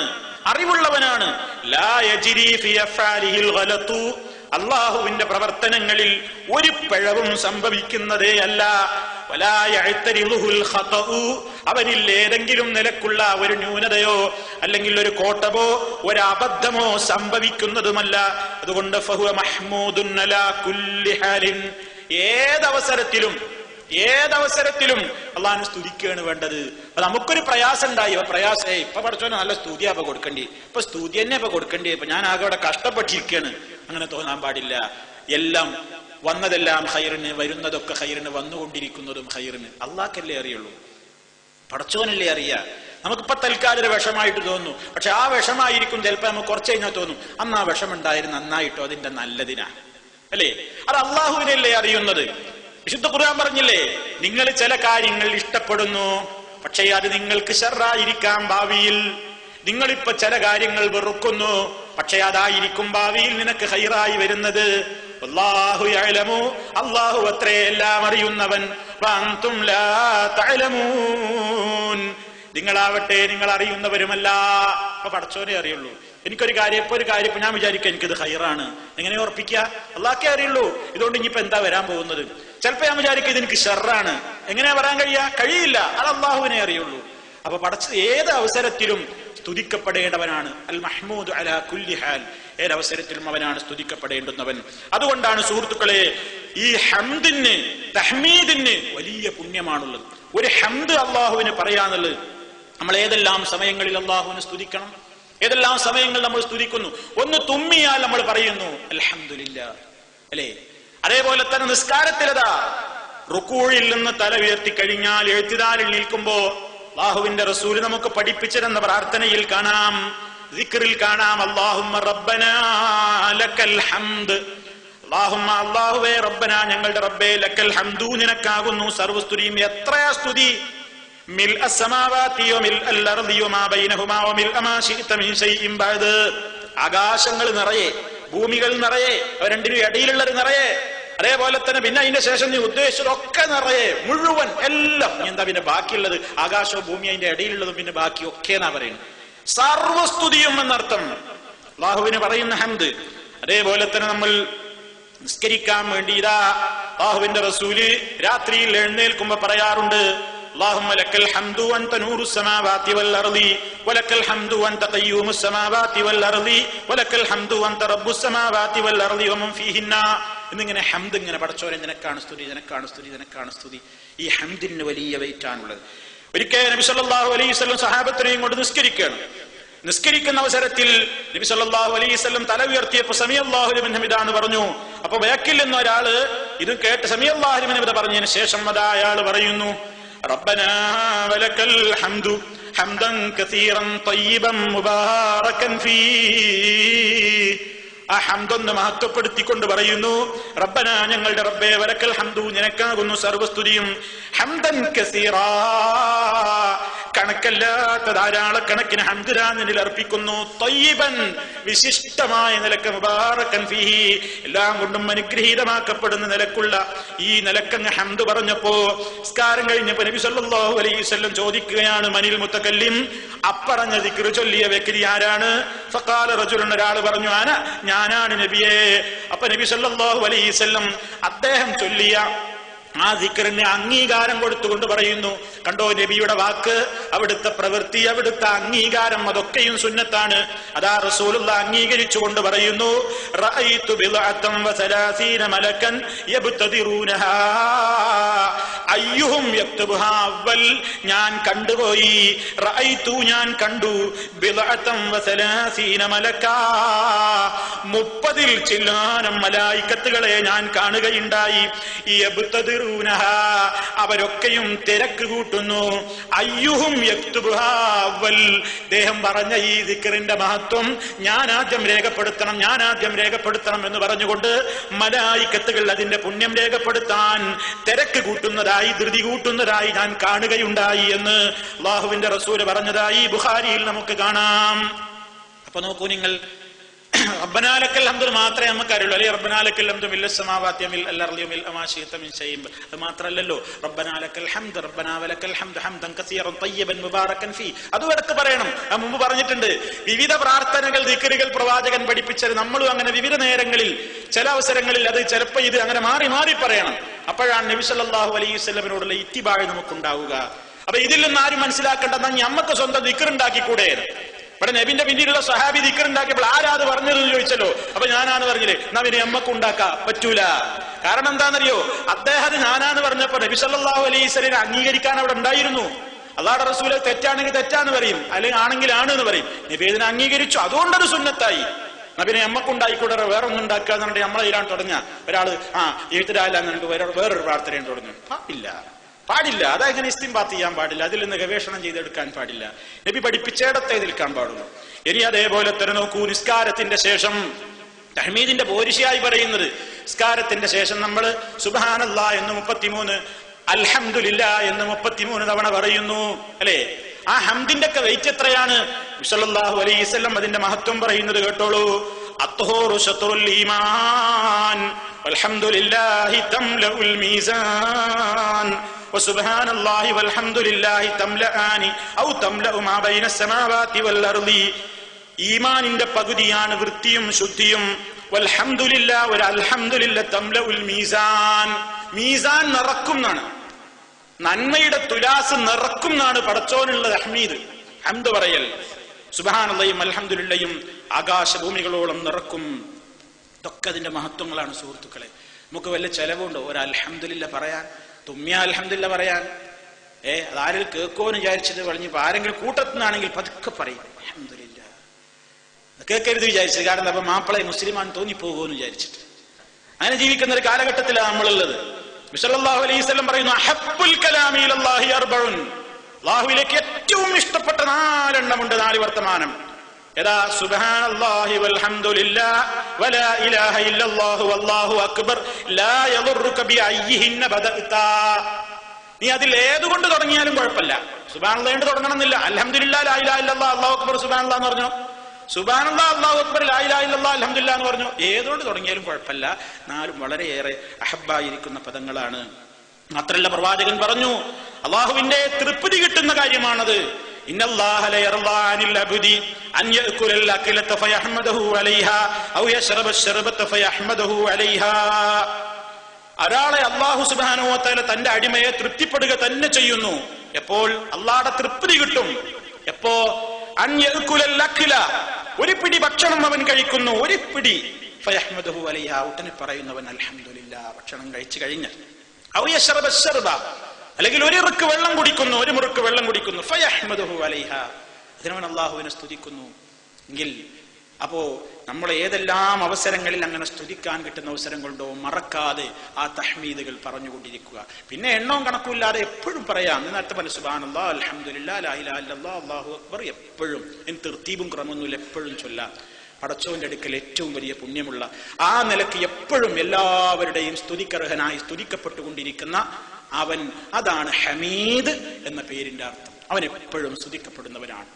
അറിവുള്ളവനാണ്. ലാ യജ്രി ഫി അഫ്ആലിഹിൽ ഗലതു, അള്ളാഹുവിന്റെ പ്രവർത്തനങ്ങളിൽ ഒരു പിഴവും സംഭവിക്കുന്നതേ അല്ല. വലാ യഅ്തരിദുൽ ഖതഉ, അവനിൽ ഏതെങ്കിലും നിലക്കുള്ള ഒരു ന്യൂനതയോ അല്ലെങ്കിൽ ഒരു കോട്ടമോ ഒരു അബദ്ധമോ സംഭവിക്കുന്നതുമല്ല. അതുകൊണ്ട് ഫഹുവ മഹ്മൂദുൻ അലാ കുല്ലി ഹാലിൻ, ഏതവസരത്തിലും ഏതവസരത്തിലും അള്ളാഹിനെ സ്തുതിക്കുകയാണ് വേണ്ടത്. അപ്പൊ നമുക്കൊരു പ്രയാസം ഉണ്ടായി, ഇപ്പൊ പഠിച്ചോനെ നല്ല സ്തുതിയാ ഇപ്പൊ കൊടുക്കേണ്ടി, ഇപ്പൊ സ്തുതി തന്നെ ഇപ്പൊ കൊടുക്കേണ്ടി, ഇപ്പൊ ഞാൻ ആകെ അവിടെ കഷ്ടപ്പെട്ടിരിക്കുകയാണ്, അങ്ങനെ തോന്നാൻ പാടില്ല. എല്ലാം വന്നതെല്ലാം ഖൈറിന്, വരുന്നതൊക്കെ ഖൈറിന്, വന്നുകൊണ്ടിരിക്കുന്നതും ഖൈറിന്. അള്ളാഹ്ക്കല്ലേ അറിയുള്ളൂ, പടച്ചോനല്ലേ അറിയാ. നമുക്കിപ്പോ തൽക്കാലം ഒരു വിഷമായിട്ട് തോന്നുന്നു, പക്ഷെ ആ വിഷമായിരിക്കും ചിലപ്പോ നമുക്ക് കുറച്ച് കഴിഞ്ഞാൽ തോന്നും അന്ന് ആ വിഷം ഉണ്ടായിരുന്നു, നന്നായിട്ടോ അതിന്റെ നല്ലതിനാ, അല്ലേ? അത് അള്ളാഹുവിനല്ലേ അറിയുന്നത്. വിശുദ്ധ ഖുർആൻ പറഞ്ഞില്ലേ, നിങ്ങൾ ചില കാര്യങ്ങൾ ഇഷ്ടപ്പെടുന്നു, പക്ഷേ അത് നിങ്ങൾക്ക് ശർറായിരിക്കാം ഭാവിയിൽ. നിങ്ങളിപ്പോ ചില കാര്യങ്ങൾ വെറുക്കുന്നു, പക്ഷെ അതായിരിക്കും ഭാവിയിൽ നിനക്ക് ഖൈറായി വരുന്നത്. അല്ലാഹു യഅലമു, അല്ലാഹു അത്രേ എല്ലാം അറിയുന്നവൻ. വഅൻതും ലാ തഅലമൂൻ, നിങ്ങളാവട്ടെ നിങ്ങൾ അറിയുന്നവരുമല്ല. അപ്പൊ പടച്ചോനെ അറിയുള്ളൂ. എനിക്കൊരു കാര്യം ഇപ്പൊ ഞാൻ വിചാരിക്കുക എനിക്കിത് ഖൈറാണ്, എങ്ങനെ ഉറപ്പിക്കുക? അള്ളാഹ്ക്കേ അറിയുള്ളൂ. ഇതുകൊണ്ട് ഇനിയിപ്പോ എന്താ വരാൻ പോകുന്നത്? ചിലപ്പോ ഞാൻ വിചാരിക്കുക ഇത് എനിക്ക് ഷർറാണ്, എങ്ങനെയാ വരാൻ കഴിയില്ല. അത് അള്ളാഹുവിനെ അറിയുള്ളൂ. അപ്പൊ ഏത് അവസരത്തിലും സ്തുതിക്കപ്പെടേണ്ടവനാണ് അൽ മഹ്മൂദ് അലാ കുല്ലി ഹാൽ. ഏതവസരത്തിലും അവനാണ് സ്തുതിക്കപ്പെടേണ്ടുന്നവൻ. അതുകൊണ്ടാണ് സുഹൃത്തുക്കളെ, ഈ ഹംദിന്, തഹ്മീദിന് വലിയ പുണ്യമാണുള്ളത്. ഒരു ഹംദ് അള്ളാഹുവിന് പറയാന്നുള്ളത്, നമ്മൾ ഏതെല്ലാം സമയങ്ങളിൽ അള്ളാഹുവിനെ സ്തുതിക്കണം, ഏതെല്ലാം സമയങ്ങൾ നമ്മൾ സ്തുതിക്കുന്നു. ഒന്ന് തുമ്മിയാൽ നമ്മൾ പറയുന്നു അൽഹംദുലില്ലാ, അല്ലേ? അതേപോലെ തന്നെ നിസ്കാരത്തിലതാ റുകൂഇൽ നിന്ന് തല ഉയർത്തി കഴിഞ്ഞാൽ എഴുത്തിദാലിൽ നിൽക്കുമ്പോ അല്ലാഹുവിന്റെ റസൂൽ നമുക്ക് പഠിപ്പിച്ചിരുന്ന പ്രാർത്ഥനയിൽ കാണാം, ദിക്റിൽ കാണാം, അല്ലാഹുമ്മ റബ്ബനാ ലക്കൽ ഹംദ്, അല്ലാഹുവേ റബ്ബനാ ഞങ്ങളുടെ റബ്ബേ, ലക്കൽ ഹംദു നിനക്കാകുന്നു സർവസ്തുതിയും. എത്രയാ സ്തുതി? മിൽഅ അസ്സമാവാതി വമിൽഅൽ അർളി വമാ ബൈനഹുമാ വമിൽഅ മാ ശിഅത മിൻ ശൈഇൻ ബഅദ്. ആകാശങ്ങൾ നിറയെ, ഭൂമികൾ നിറയെ, രണ്ടിനും ഇടയിലുള്ളത് നിറയെ, അതേപോലെ തന്നെ പിന്നെ അതിന്റെ ശേഷം നീ ഉദ്ദേശിച്ചതൊക്കെ നിറയെ, മുഴുവൻ എല്ലാം. എന്താ പിന്നെ ബാക്കിയുള്ളത്? ആകാശവും ഭൂമി അതിന്റെ ഇടയിലുള്ളതും പിന്നെ ബാക്കിയൊക്കെ എന്നാ പറയുന്നത്. സർവസ്തുതിയും എന്നർത്ഥം അല്ലാഹുവിന് പറയുന്ന ഹംദ്. അതേപോലെ തന്നെ നമ്മൾ നിസ്കരിക്കാൻ വേണ്ടി ഇതാ അല്ലാഹുവിന്റെ റസൂല് രാത്രിയിൽ എഴുന്നേൽക്കുമ്പോ പറയാറുണ്ട്, اللهم لك الحمد وانت نور السماوات والارض ولك الحمد وانت قيوم السماوات والارض ولك الحمد وانت رب السماوات والارض ومن فيهن. എന്നിങ്ങനെ ഹംദ് ഇങ്ങനെ പടച്ചോനെ നിനക്കാണ് സ്തുതി, നിനക്കാണ് സ്തുതി, നിനക്കാണ് സ്തുതി. ഈ ഹംദിന് വലിയ വെയിറ്റാണുള്ളത്. ഒരിക്കൽ നബി സല്ലല്ലാഹു അലൈഹി വസല്ലം സഹാബത്തിനെയും കൊണ്ട് നിസ്കരിക്കുന്ന അവസരത്തിൽ നബി സല്ലല്ലാഹു അലൈഹി വസല്ലം തല ഉയർത്തിയപ്പോൾ സമിഅല്ലാഹു ലിമൻ ഹമിദാ എന്ന് പറഞ്ഞു. അപ്പൊ ബാക്കിൽ നിന്ന് ഒരാള് ഇത് കേട്ട് സമിഅല്ലാഹു ലിമൻ ഹമിദ പറഞ്ഞതിന് ശേഷം അതാ അയാൾ പറയുന്നു, റബ്ബനാ വലക്കൽ ഹംദു ഹംദൻ കസീറൻ തയ്യിബൻ മുബാറകൻ ഫീഹി. ആ ഹംദൊന്ന് മഹത്വപ്പെടുത്തിക്കൊണ്ട് പറയുന്നു, റബ്ബനാ ഞങ്ങളുടെ റബ്ബേ, വലക്കൽ ഹംദു നിനക്കാകുന്നു സർവസ്തുതിയും, ഹംദൻ കസീറാ കണക്കല്ലാത്ത ധാരാളക്കണക്കിന് ഹംദ് നിന്നിൽ അർപ്പിക്കുന്നു, തയ്യിബൻ വിശിഷ്ടമായ നിലക്ക്, മുബാറകൻ ഫീഹി എല്ലാം കൊണ്ടും അനുഗ്രഹീതമാക്കപ്പെടുന്ന നിലക്കുള്ള ഈ നിലക്കങ്ങ് ഹംദ് പറഞ്ഞപ്പോ നിസ്കാരം കഴിഞ്ഞപ്പോ നബി സല്ലല്ലാഹു അലൈഹി വസല്ലം ചോദിക്കുകയാണ്, മനിൽ മുത്തകല്ലിം, അപ്പറഞ്ഞ ദിക്ർ ചൊല്ലിയ വ്യക്തി ആരാണ്? ഫഖാല റജുലുൻ, ഒരാൾ പറഞ്ഞു, ഞാനാണ് നബിയേ. അപ്പൊ നബി സല്ലല്ലാഹു അലൈഹി വസല്ലം അദ്ദേഹം ചൊല്ലിയ ആ ദിക്റിന് അംഗീകാരം കൊടുത്തുകൊണ്ട് പറയുന്നു, കണ്ടോ നബിയുടെ വാക്ക്, അവിടുത്തെ പ്രവൃത്തി, അവിടുത്തെ അംഗീകാരം, അതൊക്കെയും സുന്നത്താണ്. അതാ റസൂലുള്ളാഹി അംഗീകരിച്ചുകൊണ്ട് പറയുന്നു, റഅയ്തു ബിളഅതൻ വസലാസീന മലകൻ യബ്തദിറൂനഹാ അയ്യുഹും യക്തുബുഹാ അവൽ. ഞാൻ കണ്ടുപോയി, റഅയ്തു ഞാൻ കണ്ടു, ബിളഅതൻ വസലാസീന മലകാ 30 ചില്ലാനം മലായിക്കത്തുകളെ ഞാൻ കാണുകയുണ്ടായി. യബ്തദിറൂനഹാ അവരൊക്കെയും തിരക്ക് കൂട്ടുന്നു. അയ്യുഹും യക്തുബുഹാ അവൽ. ദേഹം പറഞ്ഞ ഈ ദിക്റിന്റെ മഹത്വം ഞാൻ ആദ്യം രേഖപ്പെടുത്തണം എന്ന് പറഞ്ഞുകൊണ്ട് മലായിക്കത്തുകൾ അതിന്റെ പുണ്യം രേഖപ്പെടുത്താൻ തിരക്ക് കൂട്ടുന്നതായി, ധൃതി കൂട്ടുന്നതായി ഞാൻ കാണുകയുണ്ടായി എന്ന് അല്ലാഹുവിന്റെ റസൂൽ പറഞ്ഞതായി ബുഖാരിയിൽ നമുക്ക് കാണാം. അപ്പൊ നോക്കൂ നിങ്ങൾ, റബ്ബനാ ലക്കൽ ഹംദ് മാത്രമേ നമുക്ക് അറിയുള്ളൂ, അല്ലെ? റബ്ബനാ ലക്കൽ ഹംദു മില്ലസ് സമാവാതി വമിൽ അർളി വമിൽ മാ ശിഅത മിൻ ശൈഇൻ. അത് മാത്രമല്ലല്ലോ, റബ്ബനാ ലക്കൽ ഹംദ്, റബ്ബനാ വലക്കൽ ഹംദ് ഹംദൻ കസീറൻ തയ്യിബൻ മുബാറകൻ ഫീ. അതും എടുത്ത് പറയണം. മുമ്പ് പറഞ്ഞിട്ടുണ്ട്, വിവിധ പ്രാർത്ഥനകൾ, ദിക്റുകൾ പ്രവാചകൻ പഠിപ്പിച്ചത് നമ്മളും അങ്ങനെ വിവിധ നേരങ്ങളിൽ, ചില അവസരങ്ങളിൽ അത് ചിലപ്പോൾ ഇത് അങ്ങനെ മാറി മാറി പറയണം. അപ്പോഴാണ് നബി സല്ലല്ലാഹു അലൈഹി വസല്ലമയോടുള്ള ഇത്തിബാഅ് നമുക്കുണ്ടാവുക. അപ്പൊ ഇതിൽ നിന്ന് ആരും മനസ്സിലാക്കേണ്ടത് നമുക്ക് സ്വന്തം ദിക്ർ ഉണ്ടാക്കിക്കൂടെ? ഇവിടെ നബിന്റെ പിന്നിലുള്ള സഹാബി ദിക്ർ ഉണ്ടാക്കിയപ്പോൾ ആരാത് പറഞ്ഞതെന്ന് ചോദിച്ചല്ലോ. അപ്പൊ ഞാനാണ് പറഞ്ഞില്ലേ, എന്നാ പിന്നെ നമ്മക്ക് ഉണ്ടാക്കാം പറ്റൂല. കാരണം എന്താണെന്നറിയോ, അദ്ദേഹത്തിന് ഞാനാന്ന് പറഞ്ഞപ്പോ നബി സല്ലല്ലാഹു അലൈഹി വസല്ലം അംഗീകരിക്കാൻ അവിടെ ഉണ്ടായിരുന്നു. അല്ലാഹുവിന്റെ റസൂൽ തെറ്റാണെങ്കിൽ തെറ്റാന്ന് പറയും, അല്ലെങ്കിൽ ആണെങ്കിൽ ആണ് എന്ന് പറയും. നബി ഇതിനെ അംഗീകരിച്ചു, അതുകൊണ്ടത് സുന്നത്തായി. നബിനെ നമ്മക്കുണ്ടായിക്കൂടെ വേറെ ഒന്നും ഉണ്ടാക്കുക എന്ന് പറഞ്ഞിട്ട് നമ്മളെ ഇതിലാണ് തുടങ്ങുക. ഒരാള് എഴുത്തിരാലെന്ന് പറഞ്ഞിട്ട് വേറൊരു പ്രാർത്ഥനയും തുടങ്ങും. പാടില്ല. അതെങ്ങനെ ഇസ്തിംബാത്ത് ചെയ്യാൻ പാടില്ല, അതിൽ നിന്ന് ഗവേഷണം ചെയ്തെടുക്കാൻ പാടില്ല. നബി പഠിപ്പിച്ചേടത്തെ നിൽക്കാൻ പാടുള്ളൂ. ഇനി അതേപോലെ തന്നെ നോക്കൂ, നിസ്കാരത്തിന്റെ ശേഷം തഹ്മീദിന്റെ പോരിശയായി പറയുന്നത്, നിസ്കാരത്തിന്റെ ശേഷം നമ്മൾ സുബ്ഹാനല്ലാഹ് എന്ന് 33, അൽഹംദുലില്ലാഹ് എന്ന് 33 തവണ പറയുന്നു, അല്ലെ? ആ ഹംദിന്റെ ഒക്കെ വെയിറ്റ് എത്രയാണ്? സല്ലല്ലാഹു അലൈഹി വസല്ലം അതിന്റെ മഹത്വം പറയുന്നത് കേട്ടോളൂ. അത്ഹൂറു ശത്റുൽ ഈമാൻ വൽഹംദുലില്ലാഹി തംലഉൽ മീസാൻ വസുബ്ഹാനല്ലാഹി വൽഹംദുലില്ലാഹി തംലആനി ഔ തംലഉ മാ ബൈന അസ്സമാവാതി വൽ അർളി. ഈമാനിന്റെ പകുതിയാണ് വൃത്തിയും ശുദ്ധിയും. വൽഹംദുലില്ലാഹ് വൽ അൽഹംദുലില്ലാഹ് തംലഉൽ മീസാൻ. മീസാൻ നിറക്കും എന്നാണ്, നന്മയുടെ തുലാസ് നിറക്കും എന്നാണ് പടച്ചോനുള്ള ഹമീദ്, ഹംദ് പറയൽ. സുബ്ഹാനല്ലാഹും അൽഹംദുലില്ലാഹും ആകാശഭൂമികളോളം നിറക്കും. ഇതൊക്കെ അതിന്റെ മഹത്വങ്ങളാണ് സുഹൃത്തുക്കളെ. നമുക്ക് വല്ല ചെലവുണ്ടോ ഒരു അൽഹംദുലില്ലാഹ് പറയാൻ? തുമ്മിയ അൽഹംദുലില്ലാഹ് പറയാൻ അതാരിൽ കേൾക്കുമെന്ന് വിചാരിച്ചത് പറഞ്ഞപ്പോ ആരെങ്കിലും കൂട്ടത്തിനാണെങ്കിൽ പതുക്കെ പറയും അൽഹംദുലില്ലാഹ്. കേൾക്കരുത് വിചാരിച്ചത്, കാരണം അപ്പൊ മാപ്പിളെ മുസ്ലിമാൻ തോന്നിപ്പോകുമെന്ന് വിചാരിച്ചിട്ട്. അങ്ങനെ ജീവിക്കുന്ന ഒരു കാലഘട്ടത്തിലാണ് നമ്മളുള്ളത്. സല്ലല്ലാഹു അലൈഹി വസല്ലം പറയുന്നു, അഹബ്ബുൽ കലാമി ഇലല്ലാഹി അർബഉൻ. അല്ലാഹുവിലേക്ക് ഏറ്റവും ഇഷ്ടപ്പെട്ട 4 എണ്ണമുണ്ട്, 4 വർത്തമാനം. ഏതാ? സുബ്ഹാനല്ലാഹി വൽഹംദുലില്ലാഹ് വലാ ഇലാഹ ഇല്ലല്ലാഹു വല്ലാഹു അക്ബർ ലാ യദുറുക ബിഅയ്യിഹിന്ന ബദഅത. നീ അതിൽ ഏതുകൊണ്ട് തുടങ്ങിയാലും കുഴപ്പമില്ല. സുബ്ഹാനല്ലാഹ് കൊണ്ട് തുടങ്ങണമെന്നില്ല. അൽഹംദുലില്ലാഹ് ലാ ഇലാഹ ഇല്ലല്ലാഹ് അല്ലാഹു അക്ബർ സുബ്ഹാനല്ലാഹ് എന്ന് പറഞ്ഞു, സുബ്ഹാനല്ലാഹ് അല്ലാഹു അക്ബർ ലാ ഇലാഹ ഇല്ലല്ലാഹ് അൽഹംദുലില്ലാഹ് എന്ന് പറഞ്ഞു. ഏതുകൊണ്ട് തുടങ്ങിയാലും കുഴപ്പമില്ല. 4 വളരെയേറെ അഹബ്ബായിരിക്കുന്ന പദങ്ങളാണ്. മാത്രല്ല പ്രവാചകൻ പറഞ്ഞു, അള്ളാഹുവിന്റെ തൃപ്തി കിട്ടുന്ന കാര്യമാണത്. ഇന്നല്ലാഹ ലയർളാ അനിൽ അബ്ദി അൻ യഅകുലൽ അക്ലത ഫയഹ്മദഹു അലൈഹാ ഔ യശ്റബ അശ്റബത ഫയഹ്മദഹു അലൈഹാ. ഒരാളെ അല്ലാഹു സുബ്ഹാനഹു വ തആല തന്റെ അടിമയെ തൃപ്തിപ്പെടുക തന്നെ ചെയ്യുന്നു. എപ്പോൾ? അല്ലാഹുവിന്റെ തൃപ്തി കിട്ടും. എപ്പോ? അൻ യഅകുലൽ അക്ല, ഒരു പിടി ഭക്ഷണം അവൻ കഴിക്കുന്നു, ഒരു പിടി, ഫയഹ്മദഹു അലൈഹാ, ഉടനെ പറയുന്നവൻ അൽഹംദുലില്ലാഹ് ഭക്ഷണം കഴിച്ചു കഴിഞ്ഞാൽ. ഔ യശ്റബ അശ്റബ, അല്ലെങ്കിൽ ഒരു മുറുക്ക് വെള്ളം കുടിക്കുന്നു, ഒരു മുറുക്ക് വെള്ളം കുടിക്കുന്നു, ഫയഹ്മദഹു അലൈഹാ, അതിനവൻ അല്ലാഹുവിനെ സ്തുതിക്കുന്നു. എങ്കിൽ അപ്പോ നമ്മൾ ഏതെല്ലാം അവസരങ്ങളിൽ അങ്ങനെ സ്തുതിക്കാൻ കിട്ടുന്ന അവസരങ്ങളുണ്ടോ മറക്കാതെ ആ തഹ്മീദുകൾ പറഞ്ഞുകൊണ്ടിരിക്കുക. പിന്നെ എണ്ണവും കണക്കുമില്ലാതെ എപ്പോഴും പറയാം. നേരത്തെ പറഞ്ഞ സുബ്ഹാനല്ലാഹ് അൽഹംദുലില്ലാഹ് ലാ ഇലാഹ ഇല്ലല്ലാഹ് അല്ലാഹു അക്ബർ എപ്പോഴും, ഇനി തർത്തീബും ക്രമമൊന്നുമില്ല, എപ്പോഴും ചൊല്ലാം. പടച്ചവന്റെ അടുക്കൽ ഏറ്റവും വലിയ പുണ്യമുള്ള ആ നിലയ്ക്ക് എപ്പോഴും എല്ലാവരുടെയും സ്തുതിക്കർഹനായി സ്തുതിക്കപ്പെട്ടുകൊണ്ടിരിക്കുന്ന അവൻ, അതാണ് ഹമീദ് എന്ന പേരിന്റെ അർത്ഥം. അവൻ എപ്പോഴും സ്തുതിക്കപ്പെടുന്നവനാണ്,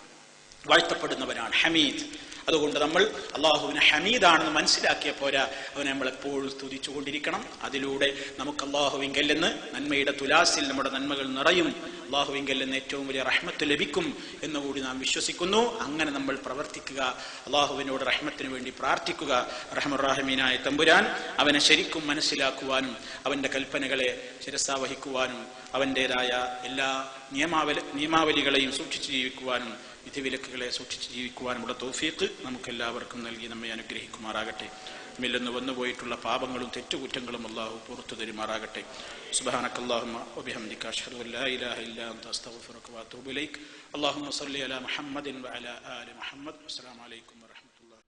വാഴ്ത്തപ്പെടുന്നവനാണ് ഹമീദ്. അതുകൊണ്ട് നമ്മൾ അള്ളാഹുവിനെ ഹമീദാണെന്ന് മനസ്സിലാക്കിയ പോരാ, അവനെ നമ്മൾ എപ്പോഴും സ്തുതിച്ചുകൊണ്ടിരിക്കണം. അതിലൂടെ നമുക്ക് അള്ളാഹുവിങ്കൽ നിന്ന് നന്മയുടെ തുലാസിൽ നമ്മുടെ നന്മകൾ നിറയും, അള്ളാഹുവിങ്കൽ നിന്ന് ഏറ്റവും വലിയ റഹ്മത്ത് ലഭിക്കും എന്നുകൂടി നാം വിശ്വസിക്കുന്നു. അങ്ങനെ നമ്മൾ പ്രവർത്തിക്കുക, അള്ളാഹുവിനോട് റഹ്മത്തിന് വേണ്ടി പ്രാർത്ഥിക്കുക. റഹ്മുർ-റഹീമായ തമ്പുരാൻ അവനെ ശരിക്കും മനസ്സിലാക്കുവാനും അവന്റെ കൽപ്പനകളെ ശിരസാവഹിക്കുവാനും അവൻ്റെതായ എല്ലാ നിയമാവലികളെയും സൂക്ഷിച്ചു ജീവിക്കുവാനും വിധിവിലക്കുകളെ സൂക്ഷിച്ച് ജീവിക്കുവാനുള്ള തൗഫീഖ് നമുക്കെല്ലാവർക്കും നൽകി നമ്മെ അനുഗ്രഹിക്കുമാറാകട്ടെ. നമ്മിൽ വന്നുപോയിട്ടുള്ള പാപങ്ങളും തെറ്റുകുറ്റങ്ങളും അല്ലാഹു പുറത്തു തരുമാറാകട്ടെ. സുബ്ഹാനക്കല്ലാഹുമ്മ വബിഹംദിക അശ്ഹദു അൻ ലാ ഇലാഹ ഇല്ലാ അൻത അസ്തഗ്ഫിറുക വഅതൂബു ഇലൈക്. അല്ലാഹുമ്മ സ്വല്ലി അലാ മുഹമ്മദിൻ വഅലാ ആലി മുഹമ്മദ്. അസ്സലാമു അലൈക്കും വറഹ്മത്തുള്ളാഹി.